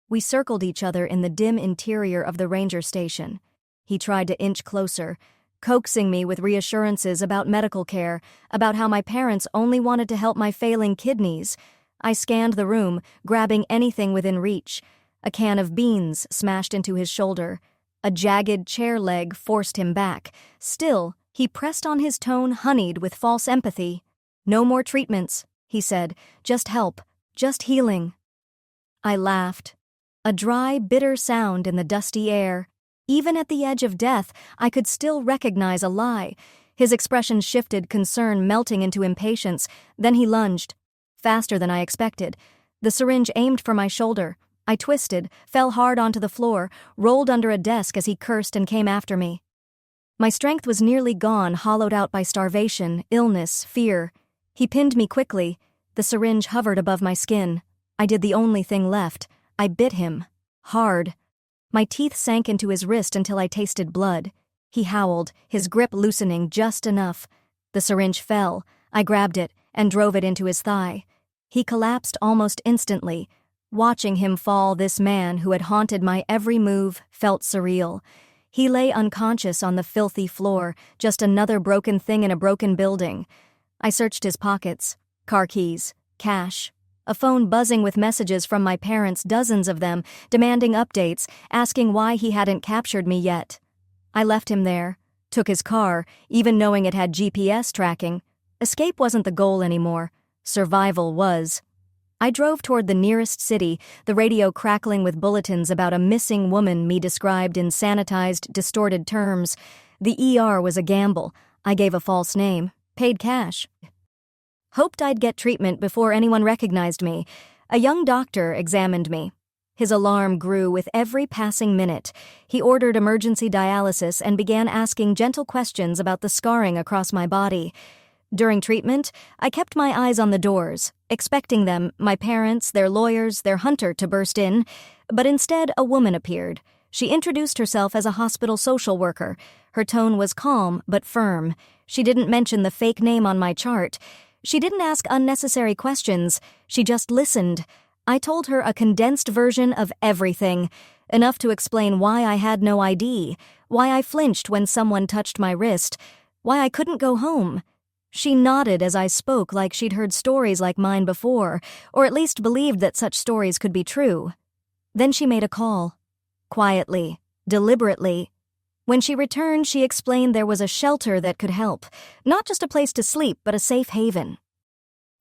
Speaker 1: We circled each other in the dim interior of the ranger station. He tried to inch closer, coaxing me with reassurances about medical care, about how my parents only wanted to help my failing kidneys. I scanned the room, grabbing anything within reach. A can of beans smashed into his shoulder. A jagged chair leg forced him back. Still, he pressed on, his tone honeyed with false empathy. "No more treatments," he said. "Just help. Just healing." I laughed. A dry, bitter sound in the dusty air. Even at the edge of death, I could still recognize a lie. His expression shifted, concern melting into impatience. Then he lunged. Faster than I expected. The syringe aimed for my shoulder. I twisted, fell hard onto the floor, rolled under a desk as he cursed and came after me. My strength was nearly gone, hollowed out by starvation, illness, fear. He pinned me quickly. The syringe hovered above my skin. I did the only thing left. I bit him. Hard. My teeth sank into his wrist until I tasted blood. He howled, his grip loosening just enough. The syringe fell. I grabbed it and drove it into his thigh. He collapsed almost instantly. Watching him fall, this man who had haunted my every move felt surreal. He lay unconscious on the filthy floor, just another broken thing in a broken building. I searched his pockets. Car keys, cash, a phone buzzing with messages from my parents, dozens of them, demanding updates, asking why he hadn't captured me yet. I left him there, took his car, even knowing it had GPS tracking. Escape wasn't the goal anymore. Survival was. I drove toward the nearest city, the radio crackling with bulletins about a missing woman me described in sanitized, distorted terms. The ER was a gamble. I gave a false name, paid cash. Hoped I'd get treatment before anyone recognized me. A young doctor examined me. His alarm grew with every passing minute. He ordered emergency dialysis and began asking gentle questions about the scarring across my body. During treatment, I kept my eyes on the doors, expecting them, my parents, their lawyers, their hunter, to burst in. But instead, a woman appeared. She introduced herself as a hospital social worker. Her tone was calm but firm. She didn't mention the fake name on my chart. She didn't ask unnecessary questions. She just listened. I told her a condensed version of everything, enough to explain why I had no ID, why I flinched when someone touched my wrist, why I couldn't go home. She nodded as I spoke, like she'd heard stories like mine before, or at least believed that such stories could be true. Then she made a call. Quietly, deliberately. When she returned, she explained there was a shelter that could help, not just a place to sleep, but a safe haven.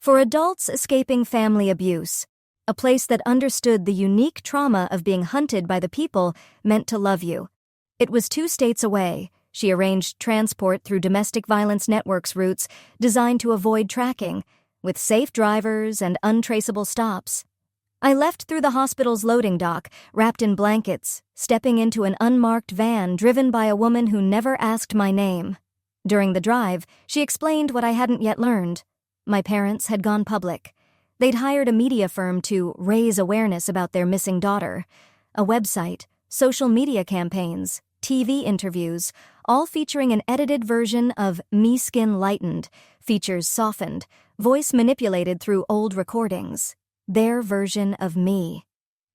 Speaker 1: For adults escaping family abuse, a place that understood the unique trauma of being hunted by the people meant to love you. It was 2 states away. She arranged transport through domestic violence networks routes designed to avoid tracking, with safe drivers and untraceable stops. I left through the hospital's loading dock, wrapped in blankets, stepping into an unmarked van driven by a woman who never asked my name. During the drive, she explained what I hadn't yet learned. My parents had gone public. They'd hired a media firm to raise awareness about their missing daughter. A website, social media campaigns, TV interviews, all featuring an edited version of me skin lightened, features softened, voice manipulated through old recordings. Their version of me.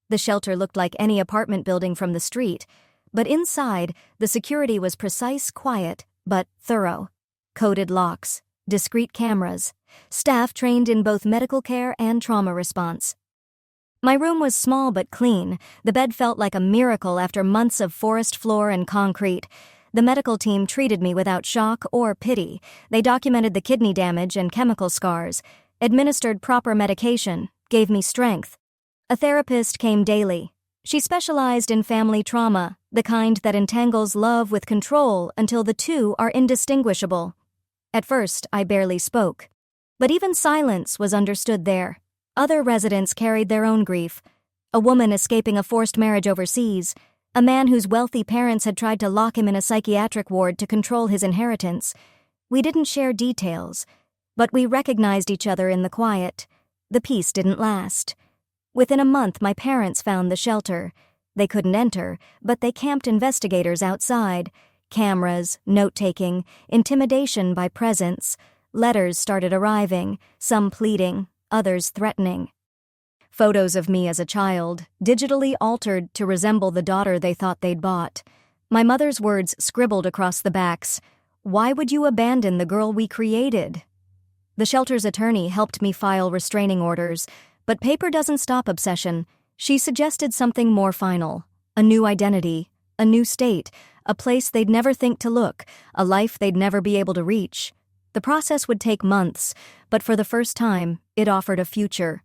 Speaker 1: The shelter looked like any apartment building from the street, but inside, the security was precise, quiet, but thorough. Coded locks, discreet cameras, staff trained in both medical care and trauma response. My room was small but clean. The bed felt like a miracle after months of forest floor and concrete. The medical team treated me without shock or pity. They documented the kidney damage and chemical scars, administered proper medication, gave me strength. A therapist came daily. She specialized in family trauma, the kind that entangles love with control until the two are indistinguishable. At first, I barely spoke. But even silence was understood there. Other residents carried their own grief. A woman escaping a forced marriage overseas, a man whose wealthy parents had tried to lock him in a psychiatric ward to control his inheritance. We didn't share details, but we recognized each other in the quiet. The peace didn't last. Within a month, my parents found the shelter. They couldn't enter, but they camped investigators outside. Cameras, note-taking, intimidation by presence. Letters started arriving, some pleading, others threatening. Photos of me as a child, digitally altered to resemble the daughter they thought they'd bought. My mother's words scribbled across the backs. "Why would you abandon the girl we created?" The shelter's attorney helped me file restraining orders, but paper doesn't stop obsession. She suggested something more final. A new identity, a new state, a place they'd never think to look, a life they'd never be able to reach. The process would take months, but for the first time, it offered a future.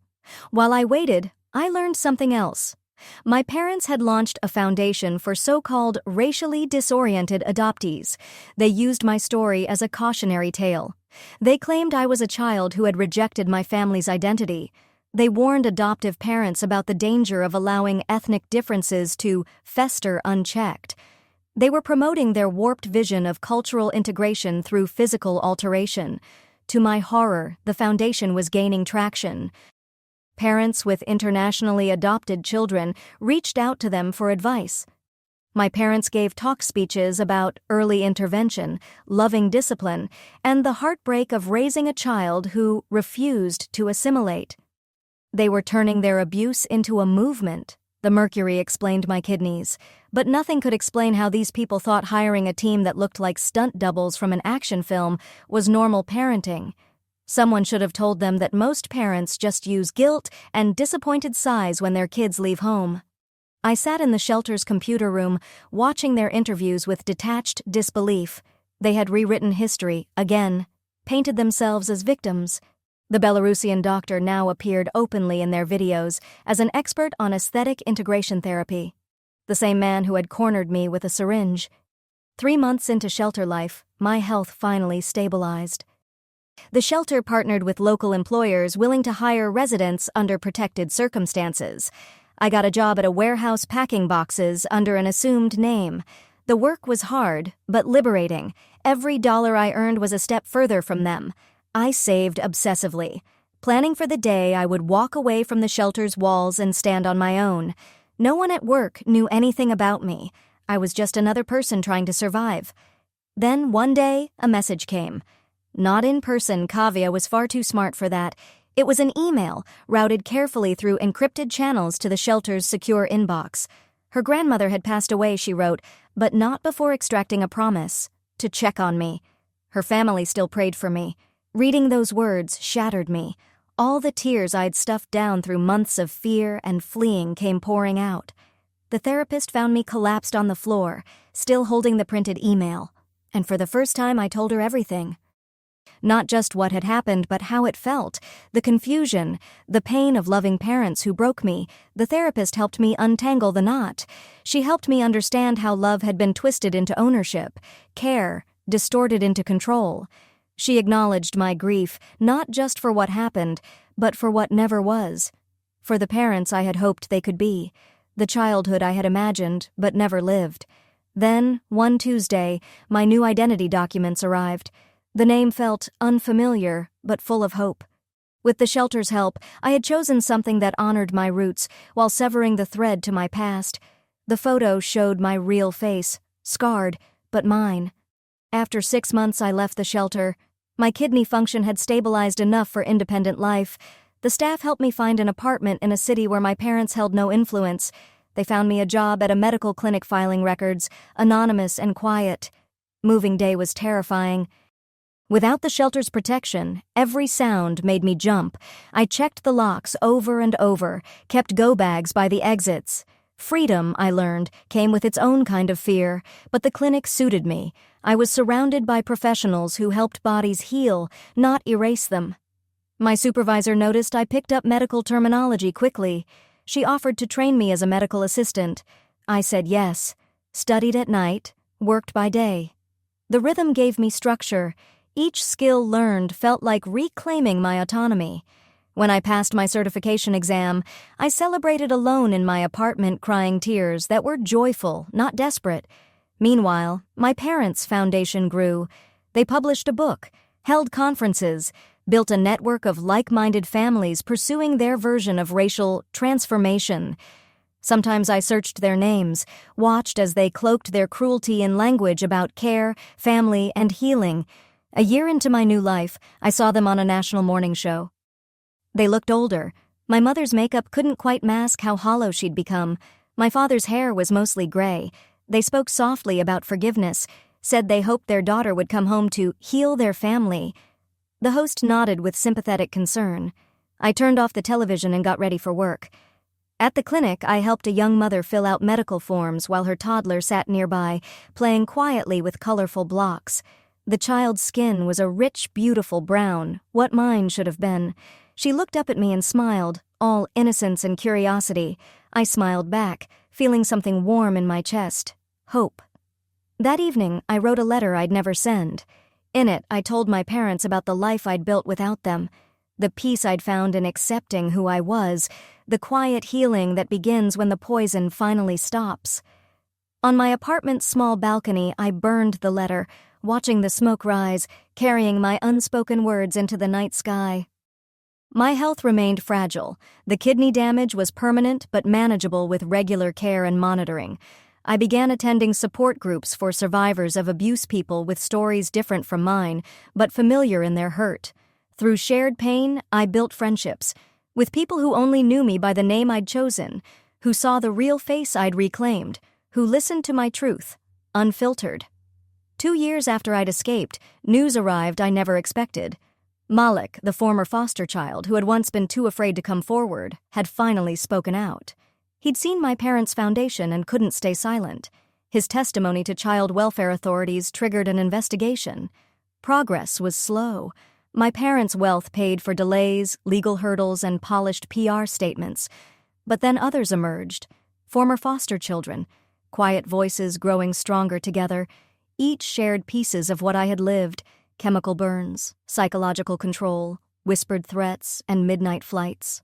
Speaker 1: While I waited, I learned something else. My parents had launched a foundation for so-called racially disoriented adoptees. They used my story as a cautionary tale. They claimed I was a child who had rejected my family's identity. They warned adoptive parents about the danger of allowing ethnic differences to fester unchecked. They were promoting their warped vision of cultural integration through physical alteration. To my horror, the foundation was gaining traction. Parents with internationally adopted children reached out to them for advice. My parents gave talk speeches about early intervention, loving discipline, and the heartbreak of raising a child who refused to assimilate. They were turning their abuse into a movement. The mercury explained my kidneys, but nothing could explain how these people thought hiring a team that looked like stunt doubles from an action film was normal parenting. Someone should have told them that most parents just use guilt and disappointed sighs when their kids leave home. I sat in the shelter's computer room, watching their interviews with detached disbelief. They had rewritten history, again, painted themselves as victims. The Belarusian doctor now appeared openly in their videos as an expert on aesthetic integration therapy. The same man who had cornered me with a syringe. 3 months into shelter life, my health finally stabilized. The shelter partnered with local employers willing to hire residents under protected circumstances. I got a job at a warehouse packing boxes under an assumed name. The work was hard, but liberating. Every dollar I earned was a step further from them. I saved obsessively, planning for the day I would walk away from the shelter's walls and stand on my own. No one at work knew anything about me. I was just another person trying to survive. Then, one day, a message came. Not in person, Kavya was far too smart for that. It was an email, routed carefully through encrypted channels to the shelter's secure inbox. Her grandmother had passed away, she wrote, but not before extracting a promise to check on me. Her family still prayed for me. Reading those words shattered me. All the tears I'd stuffed down through months of fear and fleeing came pouring out. The therapist found me collapsed on the floor, still holding the printed email. And for the first time, I told her everything. Not just what had happened, but how it felt. The confusion, the pain of loving parents who broke me. The therapist helped me untangle the knot. She helped me understand how love had been twisted into ownership, care, distorted into control. She acknowledged my grief, not just for what happened, but for what never was. For the parents I had hoped they could be. The childhood I had imagined, but never lived. Then, one Tuesday, my new identity documents arrived. The name felt unfamiliar, but full of hope. With the shelter's help, I had chosen something that honored my roots while severing the thread to my past. The photo showed my real face, scarred, but mine. After 6 months, I left the shelter. My kidney function had stabilized enough for independent life. The staff helped me find an apartment in a city where my parents held no influence. They found me a job at a medical clinic filing records, anonymous and quiet. Moving day was terrifying. Without the shelter's protection, every sound made me jump. I checked the locks over and over, kept go-bags by the exits. Freedom, I learned, came with its own kind of fear, but the clinic suited me. I was surrounded by professionals who helped bodies heal, not erase them. My supervisor noticed I picked up medical terminology quickly. She offered to train me as a medical assistant. I said yes, studied at night, worked by day. The rhythm gave me structure. Each skill learned felt like reclaiming my autonomy. When I passed my certification exam, I celebrated alone in my apartment, crying tears that were joyful, not desperate. Meanwhile, my parents' foundation grew. They published a book, held conferences, built a network of like-minded families pursuing their version of racial transformation. Sometimes I searched their names, watched as they cloaked their cruelty in language about care, family, and healing. A year into my new life, I saw them on a national morning show. They looked older. My mother's makeup couldn't quite mask how hollow she'd become. My father's hair was mostly gray. They spoke softly about forgiveness, said they hoped their daughter would come home to heal their family. The host nodded with sympathetic concern. I turned off the television and got ready for work. At the clinic, I helped a young mother fill out medical forms while her toddler sat nearby, playing quietly with colorful blocks. The child's skin was a rich, beautiful brown, what mine should have been. She looked up at me and smiled, all innocence and curiosity. I smiled back, feeling something warm in my chest. Hope. That evening, I wrote a letter I'd never send. In it, I told my parents about the life I'd built without them, the peace I'd found in accepting who I was, the quiet healing that begins when the poison finally stops. On my apartment's small balcony, I burned the letter, watching the smoke rise, carrying my unspoken words into the night sky. My health remained fragile. The kidney damage was permanent but manageable with regular care and monitoring. I began attending support groups for survivors of abuse, people with stories different from mine, but familiar in their hurt. Through shared pain, I built friendships with people who only knew me by the name I'd chosen, who saw the real face I'd reclaimed, who listened to my truth, unfiltered. 2 years after I'd escaped, news arrived I never expected. Malik, the former foster child who had once been too afraid to come forward, had finally spoken out. He'd seen my parents' foundation and couldn't stay silent. His testimony to child welfare authorities triggered an investigation. Progress was slow. My parents' wealth paid for delays, legal hurdles, and polished PR statements. But then others emerged. Former foster children, quiet voices growing stronger together. Each shared pieces of what I had lived: chemical burns, psychological control, whispered threats, and midnight flights.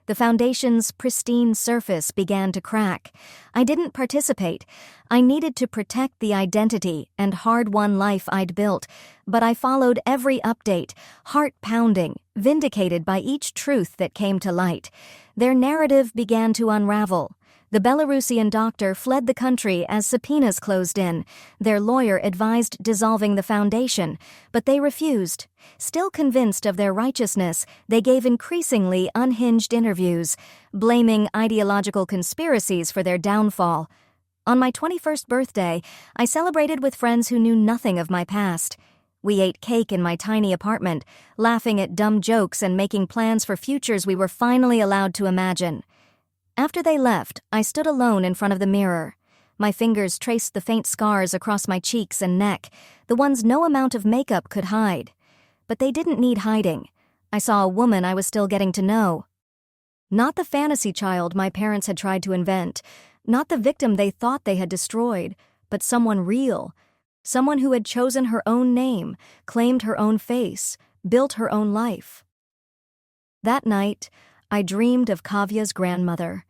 Speaker 1: The foundation's pristine surface began to crack. I didn't participate. I needed to protect the identity and hard-won life I'd built, but I followed every update, heart-pounding, vindicated by each truth that came to light. Their narrative began to unravel. The Belarusian doctor fled the country as subpoenas closed in. Their lawyer advised dissolving the foundation, but they refused. Still convinced of their righteousness, they gave increasingly unhinged interviews, blaming ideological conspiracies for their downfall. On my 21st birthday, I celebrated with friends who knew nothing of my past. We ate cake in my tiny apartment, laughing at dumb jokes and making plans for futures we were finally allowed to imagine. After they left, I stood alone in front of the mirror. My fingers traced the faint scars across my cheeks and neck, the ones no amount of makeup could hide. But they didn't need hiding. I saw a woman I was still getting to know. Not the fantasy child my parents had tried to invent, not the victim they thought they had destroyed, but someone real. Someone who had chosen her own name, claimed her own face, built her own life. That night, I dreamed of Kavya's grandmother.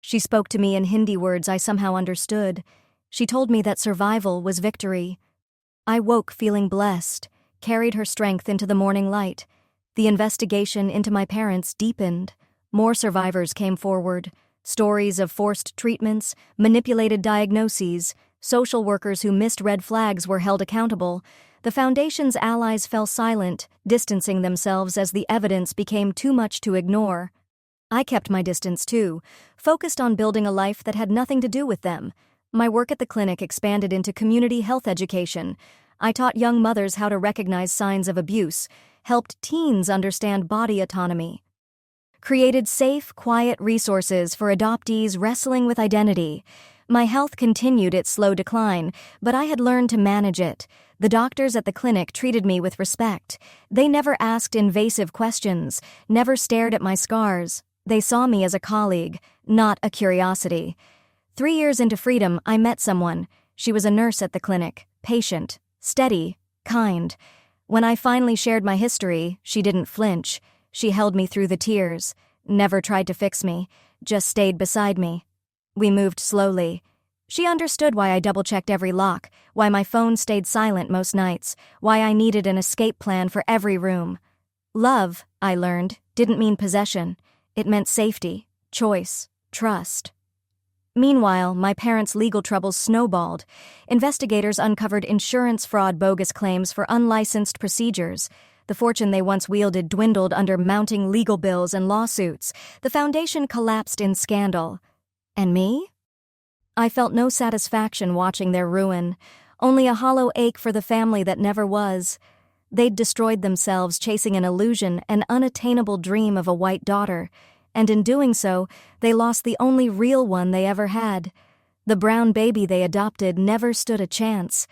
Speaker 1: She spoke to me in Hindi words I somehow understood. She told me that survival was victory. I woke feeling blessed, carried her strength into the morning light. The investigation into my parents deepened. More survivors came forward. Stories of forced treatments, manipulated diagnoses, social workers who missed red flags were held accountable. The Foundation's allies fell silent, distancing themselves as the evidence became too much to ignore. I kept my distance too, focused on building a life that had nothing to do with them. My work at the clinic expanded into community health education. I taught young mothers how to recognize signs of abuse, helped teens understand body autonomy, created safe, quiet resources for adoptees wrestling with identity. My health continued its slow decline, but I had learned to manage it. The doctors at the clinic treated me with respect. They never asked invasive questions, never stared at my scars. They saw me as a colleague, not a curiosity. 3 years into freedom, I met someone. She was a nurse at the clinic, patient, steady, kind. When I finally shared my history, she didn't flinch. She held me through the tears, never tried to fix me, just stayed beside me. We moved slowly. She understood why I double-checked every lock, why my phone stayed silent most nights, why I needed an escape plan for every room. Love, I learned, didn't mean possession. It meant safety, choice, trust. Meanwhile, my parents' legal troubles snowballed. Investigators uncovered insurance fraud, bogus claims for unlicensed procedures. The fortune they once wielded dwindled under mounting legal bills and lawsuits. The foundation collapsed in scandal. And me? I felt no satisfaction watching their ruin, only a hollow ache for the family that never was. They'd destroyed themselves chasing an illusion, an unattainable dream of a white daughter, and in doing so, they lost the only real one they ever had. The brown baby they adopted never stood a chance.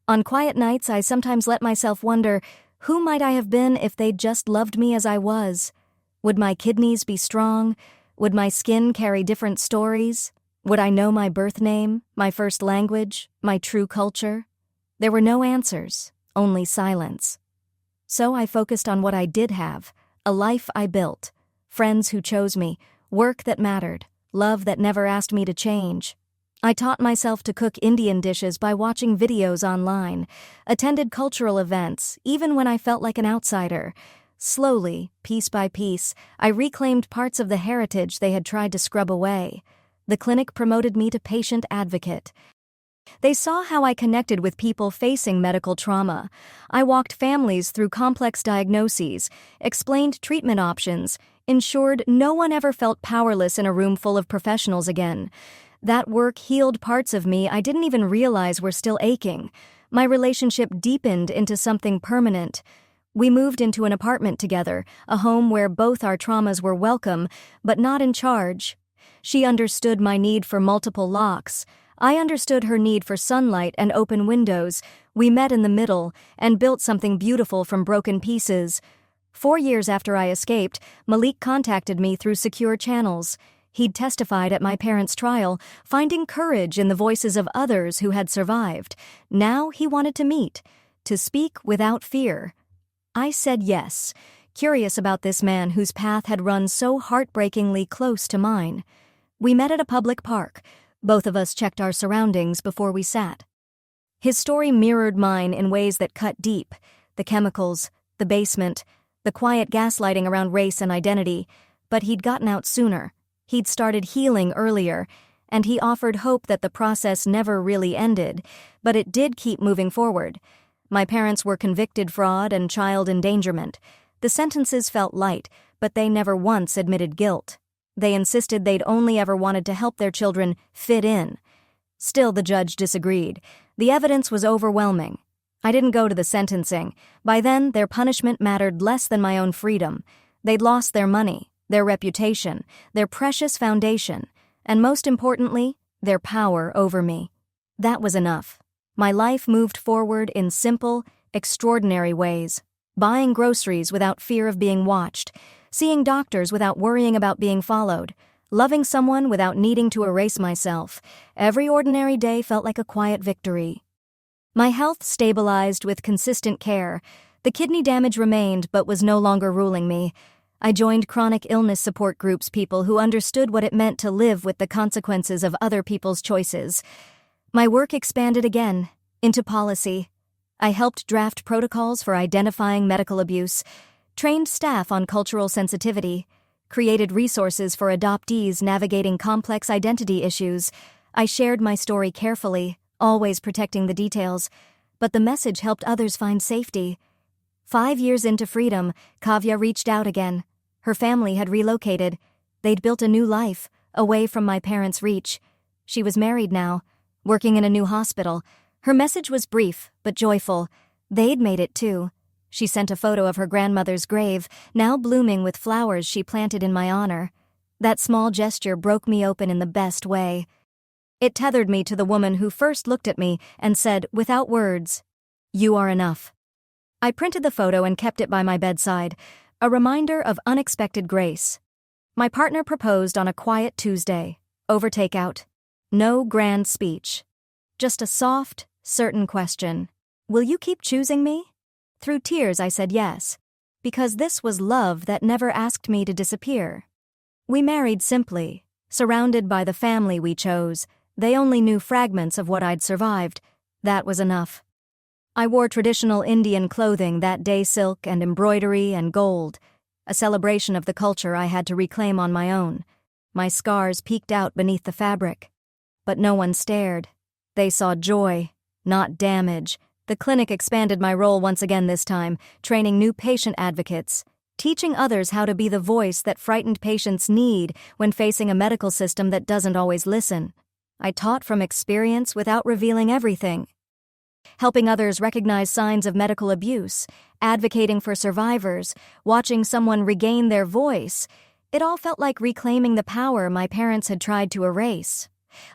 Speaker 1: On quiet nights, I sometimes let myself wonder, who might I have been if they'd just loved me as I was? Would my kidneys be strong? Would my skin carry different stories? Would I know my birth name, my first language, my true culture? There were no answers, only silence. So I focused on what I did have, a life I built, friends who chose me, work that mattered, love that never asked me to change. I taught myself to cook Indian dishes by watching videos online, attended cultural events, even when I felt like an outsider. Slowly, piece by piece, I reclaimed parts of the heritage they had tried to scrub away. The clinic promoted me to patient advocate. They saw how I connected with people facing medical trauma. I walked families through complex diagnoses, explained treatment options, ensured no one ever felt powerless in a room full of professionals again. That work healed parts of me I didn't even realize were still aching. My relationship deepened into something permanent. We moved into an apartment together, a home where both our traumas were welcome, but not in charge. She understood my need for multiple locks. I understood her need for sunlight and open windows. We met in the middle and built something beautiful from broken pieces. 4 years after I escaped, Malik contacted me through secure channels. He'd testified at my parents' trial, finding courage in the voices of others who had survived. Now he wanted to meet, to speak without fear. I said yes, curious about this man whose path had run so heartbreakingly close to mine. We met at a public park. Both of us checked our surroundings before we sat. His story mirrored mine in ways that cut deep. The chemicals, the basement, the quiet gaslighting around race and identity. But he'd gotten out sooner. He'd started healing earlier, and he offered hope that the process never really ended, but it did keep moving forward. My parents were convicted fraud and child endangerment. The sentences felt light, but they never once admitted guilt. They insisted they'd only ever wanted to help their children fit in. Still, the judge disagreed. The evidence was overwhelming. I didn't go to the sentencing. By then, their punishment mattered less than my own freedom. They'd lost their money, their reputation, their precious foundation, and most importantly, their power over me. That was enough. My life moved forward in simple, extraordinary ways. Buying groceries without fear of being watched, seeing doctors without worrying about being followed, loving someone without needing to erase myself. Every ordinary day felt like a quiet victory. My health stabilized with consistent care. The kidney damage remained but was no longer ruling me. I joined chronic illness support groups, people who understood what it meant to live with the consequences of other people's choices. My work expanded again, into policy. I helped draft protocols for identifying medical abuse, trained staff on cultural sensitivity, created resources for adoptees navigating complex identity issues. I shared my story carefully, always protecting the details, but the message helped others find safety. 5 years into freedom, Kavya reached out again. Her family had relocated. They'd built a new life, away from my parents' reach. She was married now, working in a new hospital. Her message was brief, but joyful. They'd made it too. She sent a photo of her grandmother's grave, now blooming with flowers she planted in my honor. That small gesture broke me open in the best way. It tethered me to the woman who first looked at me and said, without words, "You are enough." I printed the photo and kept it by my bedside, a reminder of unexpected grace. My partner proposed on a quiet Tuesday, over takeout. No grand speech. Just a soft, certain question. Will you keep choosing me? Through tears I said yes, because this was love that never asked me to disappear. We married simply, surrounded by the family we chose. They only knew fragments of what I'd survived. That was enough. I wore traditional Indian clothing that day, silk and embroidery and gold, a celebration of the culture I had to reclaim on my own. My scars peeked out beneath the fabric. But no one stared. They saw joy, not damage. The clinic expanded my role once again this time, training new patient advocates, teaching others how to be the voice that frightened patients need when facing a medical system that doesn't always listen. I taught from experience without revealing everything. Helping others recognize signs of medical abuse, advocating for survivors, watching someone regain their voice. It all felt like reclaiming the power my parents had tried to erase.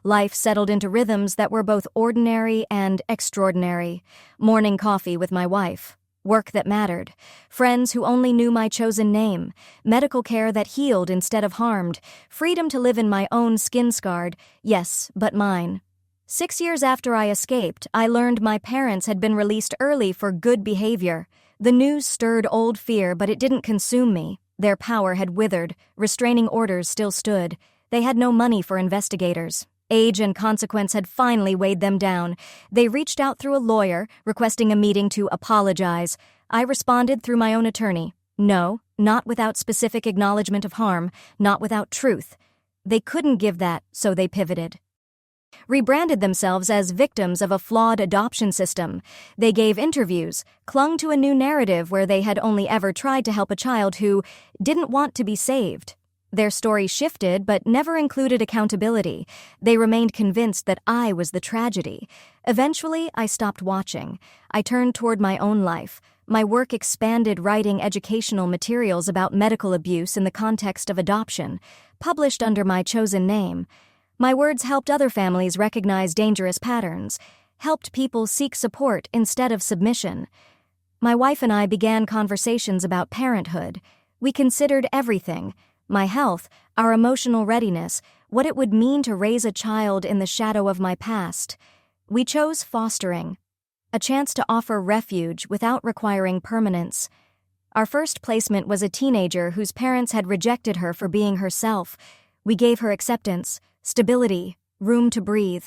Speaker 1: Life settled into rhythms that were both ordinary and extraordinary. Morning coffee with my wife, work that mattered, friends who only knew my chosen name, medical care that healed instead of harmed, freedom to live in my own skin-scarred, yes, but mine. 6 years after I escaped, I learned my parents had been released early for good behavior. The news stirred old fear, but it didn't consume me. Their power had withered, restraining orders still stood. They had no money for investigators. Age and consequence had finally weighed them down. They reached out through a lawyer, requesting a meeting to apologize. I responded through my own attorney. No, not without specific acknowledgement of harm, not without truth. They couldn't give that, so they pivoted. Rebranded themselves as victims of a flawed adoption system. They gave interviews, clung to a new narrative where they had only ever tried to help a child who didn't want to be saved. Their story shifted but never included accountability. They remained convinced that I was the tragedy. Eventually, I stopped watching. I turned toward my own life. My work expanded, writing educational materials about medical abuse in the context of adoption, published under my chosen name. My words helped other families recognize dangerous patterns, helped people seek support instead of submission. My wife and I began conversations about parenthood. We considered everything: my health, our emotional readiness, what it would mean to raise a child in the shadow of my past. We chose fostering, a chance to offer refuge without requiring permanence. Our first placement was a teenager whose parents had rejected her for being herself. We gave her acceptance, stability, room to breathe.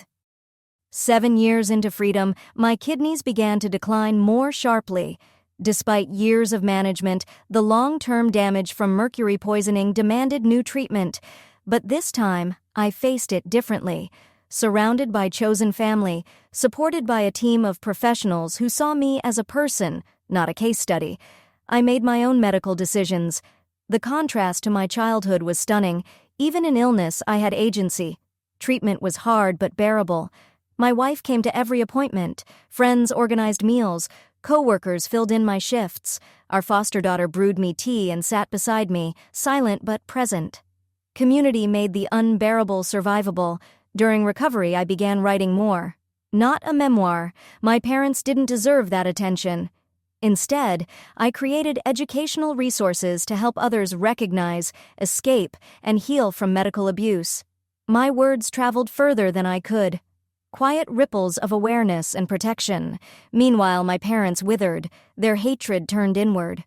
Speaker 1: 7 years into freedom, my kidneys began to decline more sharply. Despite years of management, the long-term damage from mercury poisoning demanded new treatment. But this time, I faced it differently. Surrounded by chosen family, supported by a team of professionals who saw me as a person, not a case study, I made my own medical decisions. The contrast to my childhood was stunning. Even in illness, I had agency. Treatment was hard but bearable. My wife came to every appointment. Friends organized meals. Co-workers filled in my shifts. Our foster daughter brewed me tea and sat beside me, silent but present. Community made the unbearable survivable. During recovery, I began writing more. Not a memoir. My parents didn't deserve that attention. Instead, I created educational resources to help others recognize, escape, and heal from medical abuse. My words traveled further than I could. Quiet ripples of awareness and protection. Meanwhile, my parents withered. Their hatred turned inward.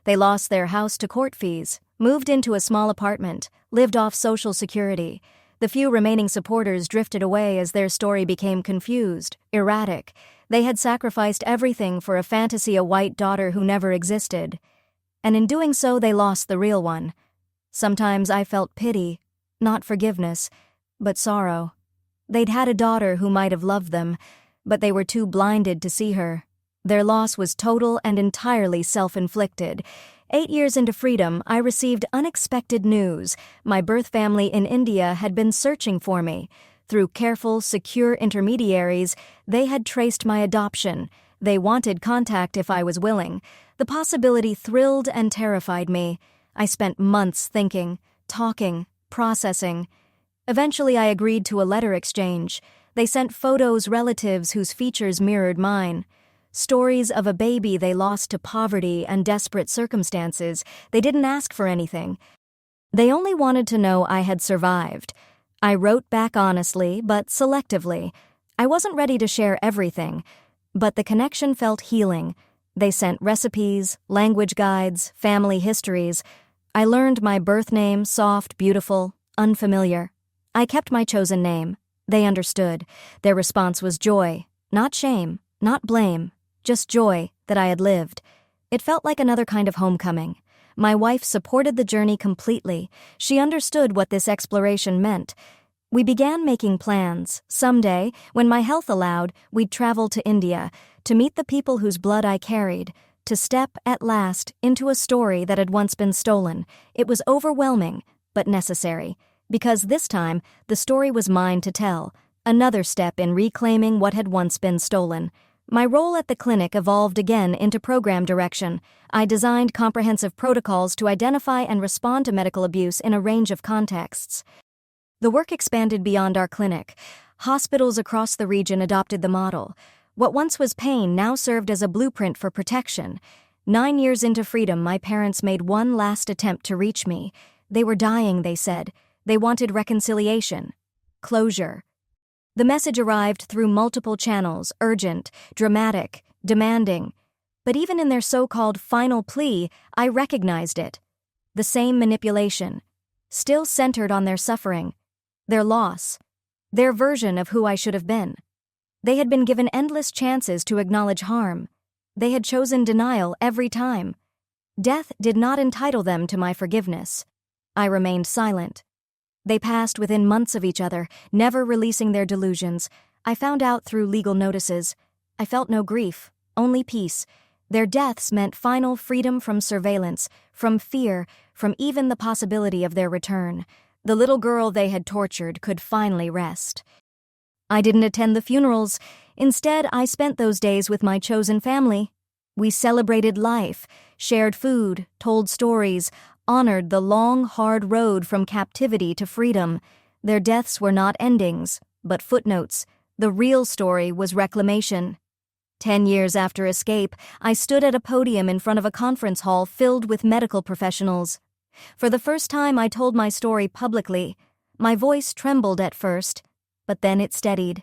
Speaker 1: They lost their house to court fees, moved into a small apartment, lived off Social Security. The few remaining supporters drifted away as their story became confused, erratic. They had sacrificed everything for a fantasy, a white daughter who never existed. And in doing so, they lost the real one. Sometimes I felt pity, not forgiveness, but sorrow. They'd had a daughter who might have loved them, but they were too blinded to see her. Their loss was total and entirely self-inflicted. 8 years into freedom, I received unexpected news. My birth family in India had been searching for me. Through careful, secure intermediaries, they had traced my adoption. They wanted contact if I was willing. The possibility thrilled and terrified me. I spent months thinking, talking, processing. Eventually, I agreed to a letter exchange. They sent photos, relatives whose features mirrored mine. Stories of a baby they lost to poverty and desperate circumstances. They didn't ask for anything. They only wanted to know I had survived. I wrote back honestly, but selectively. I wasn't ready to share everything, but the connection felt healing. They sent recipes, language guides, family histories. I learned my birth name: soft, beautiful, unfamiliar. I kept my chosen name. They understood. Their response was joy, not shame, not blame, just joy that I had lived. It felt like another kind of homecoming. My wife supported the journey completely. She understood what this exploration meant. We began making plans. Someday, when my health allowed, we'd travel to India to meet the people whose blood I carried, to step, at last, into a story that had once been stolen. It was overwhelming, but necessary. Because this time, the story was mine to tell, another step in reclaiming what had once been stolen. My role at the clinic evolved again into program direction. I designed comprehensive protocols to identify and respond to medical abuse in a range of contexts. The work expanded beyond our clinic. Hospitals across the region adopted the model. What once was pain now served as a blueprint for protection. 9 years into freedom, my parents made one last attempt to reach me. They were dying, they said. They wanted reconciliation, closure. The message arrived through multiple channels, urgent, dramatic, demanding. But even in their so-called final plea, I recognized it. The same manipulation, still centered on their suffering, their loss. their version of who I should have been. They had been given endless chances to acknowledge harm. They had chosen denial every time. Death did not entitle them to my forgiveness. I remained silent. They passed within months of each other, never releasing their delusions. I found out through legal notices. I felt no grief, only peace. Their deaths meant final freedom from surveillance, from fear, from even the possibility of their return. The little girl they had tortured could finally rest. I didn't attend the funerals. Instead, I spent those days with my chosen family. We celebrated life, shared food, told stories, honored the long, hard road from captivity to freedom. Their deaths were not endings, but footnotes. The real story was reclamation. 10 years after escape, I stood at a podium in front of a conference hall filled with medical professionals. For the first time, I told my story publicly. My voice trembled at first, but then it steadied.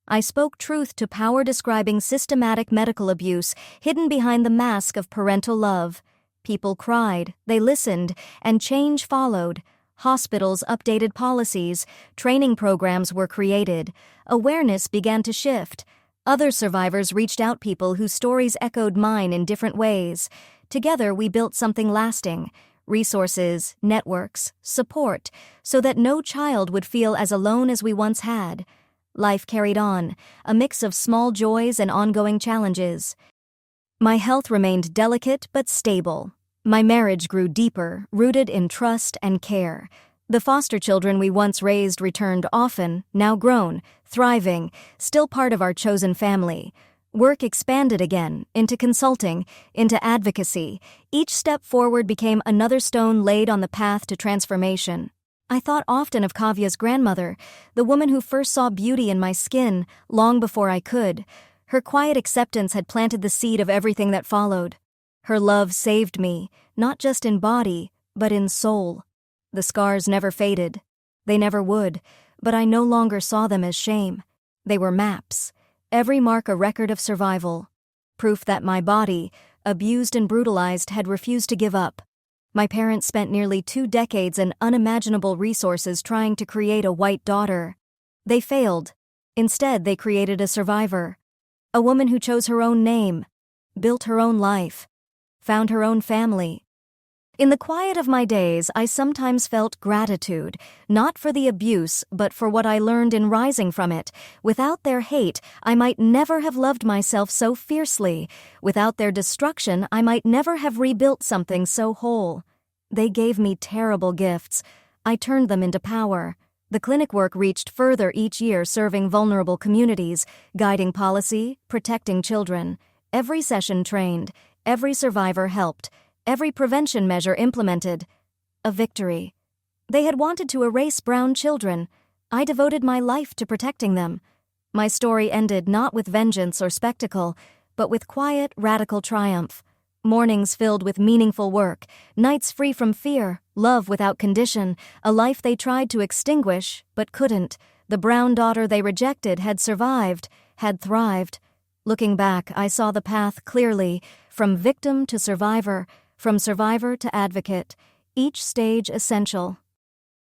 Speaker 1: I spoke truth to power describing systematic medical abuse hidden behind the mask of parental love. People cried, they listened, and change followed. Hospitals updated policies, training programs were created, awareness began to shift. Other survivors reached out, people whose stories echoed mine in different ways. Together we built something lasting, resources, networks, support, so that no child would feel as alone as we once had. Life carried on, a mix of small joys and ongoing challenges. My health remained delicate but stable. My marriage grew deeper, rooted in trust and care. The foster children we once raised returned often, now grown, thriving, still part of our chosen family. Work expanded again, into consulting, into advocacy. Each step forward became another stone laid on the path to transformation. I thought often of Kavya's grandmother, the woman who first saw beauty in my skin, long before I could. Her quiet acceptance had planted the seed of everything that followed. Her love saved me, not just in body, but in soul. The scars never faded. They never would, but I no longer saw them as shame. They were maps, every mark a record of survival. Proof that my body, abused and brutalized, had refused to give up. My parents spent nearly 2 decades and unimaginable resources trying to create a white daughter. They failed. Instead, they created a survivor. A woman who chose her own name, built her own life, found her own family. In the quiet of my days, I sometimes felt gratitude, not for the abuse, but for what I learned in rising from it. Without their hate, I might never have loved myself so fiercely. Without their destruction, I might never have rebuilt something so whole. They gave me terrible gifts. I turned them into power. The clinic work reached further each year, serving vulnerable communities, guiding policy, protecting children. Every session trained, every survivor helped, every prevention measure implemented. A victory. They had wanted to erase brown children. I devoted my life to protecting them. My story ended not with vengeance or spectacle, but with quiet, radical triumph. Mornings filled with meaningful work, nights free from fear, love without condition, a life they tried to extinguish, but couldn't. The brown daughter they rejected had survived, had thrived. Looking back, I saw the path clearly, from victim to survivor, from survivor to advocate, each stage essential.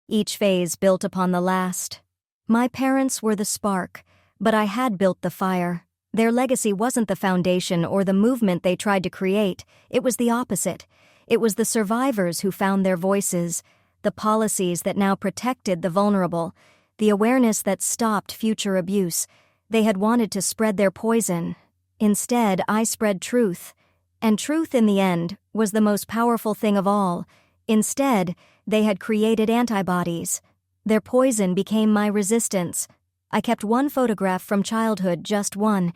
Speaker 1: Each phase built upon the last. My parents were the spark, but I had built the fire. Their legacy wasn't the foundation or the movement they tried to create. It was the opposite. It was the survivors who found their voices, the policies that now protected the vulnerable, the awareness that stopped future abuse. They had wanted to spread their poison. Instead, I spread truth. And truth, in the end, was the most powerful thing of all. Instead, they had created antibodies. Their poison became my resistance. I kept one photograph from childhood, just one.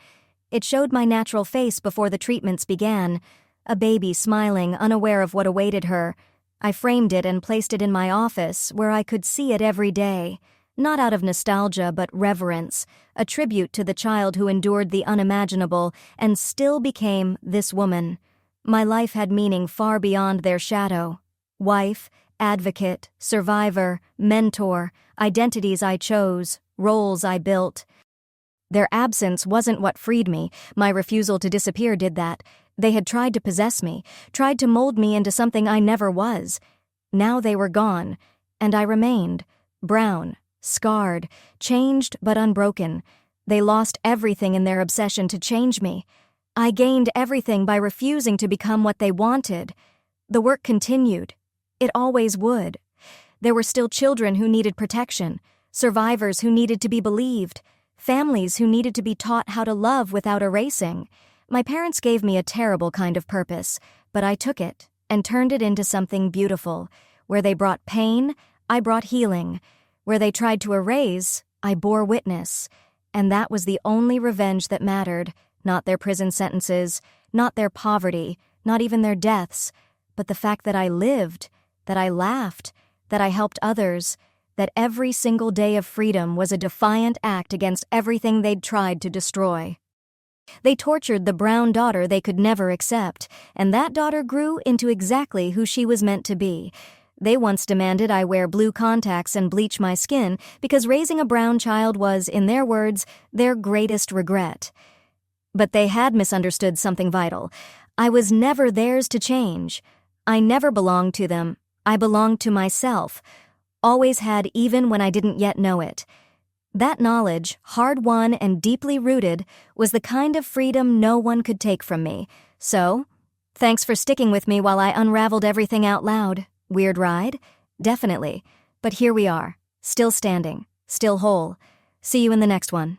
Speaker 1: It showed my natural face before the treatments began, a baby smiling, unaware of what awaited her. I framed it and placed it in my office, where I could see it every day, not out of nostalgia but reverence, a tribute to the child who endured the unimaginable and still became this woman. My life had meaning far beyond their shadow. Wife, advocate, survivor, mentor, identities I chose, roles I built. Their absence wasn't what freed me. My refusal to disappear did that. They had tried to possess me, tried to mold me into something I never was. Now they were gone, and I remained, brown, scarred, changed but unbroken. They lost everything in their obsession to change me. I gained everything by refusing to become what they wanted. The work continued. It always would. There were still children who needed protection, survivors who needed to be believed, families who needed to be taught how to love without erasing. My parents gave me a terrible kind of purpose, but I took it and turned it into something beautiful. Where they brought pain, I brought healing. Where they tried to erase, I bore witness. And that was the only revenge that mattered, not their prison sentences, not their poverty, not even their deaths, but the fact that I lived, that I laughed, that I helped others, that every single day of freedom was a defiant act against everything they'd tried to destroy. They tortured the brown daughter they could never accept, and that daughter grew into exactly who she was meant to be. They once demanded I wear blue contacts and bleach my skin because raising a brown child was, in their words, their greatest regret. But they had misunderstood something vital. I was never theirs to change. I never belonged to them. I belonged to myself. Always had, even when I didn't yet know it. That knowledge, hard-won and deeply rooted, was the kind of freedom no one could take from me. So, thanks for sticking with me while I unraveled everything out loud. Weird ride? Definitely. But here we are, still standing, still whole. See you in the next one.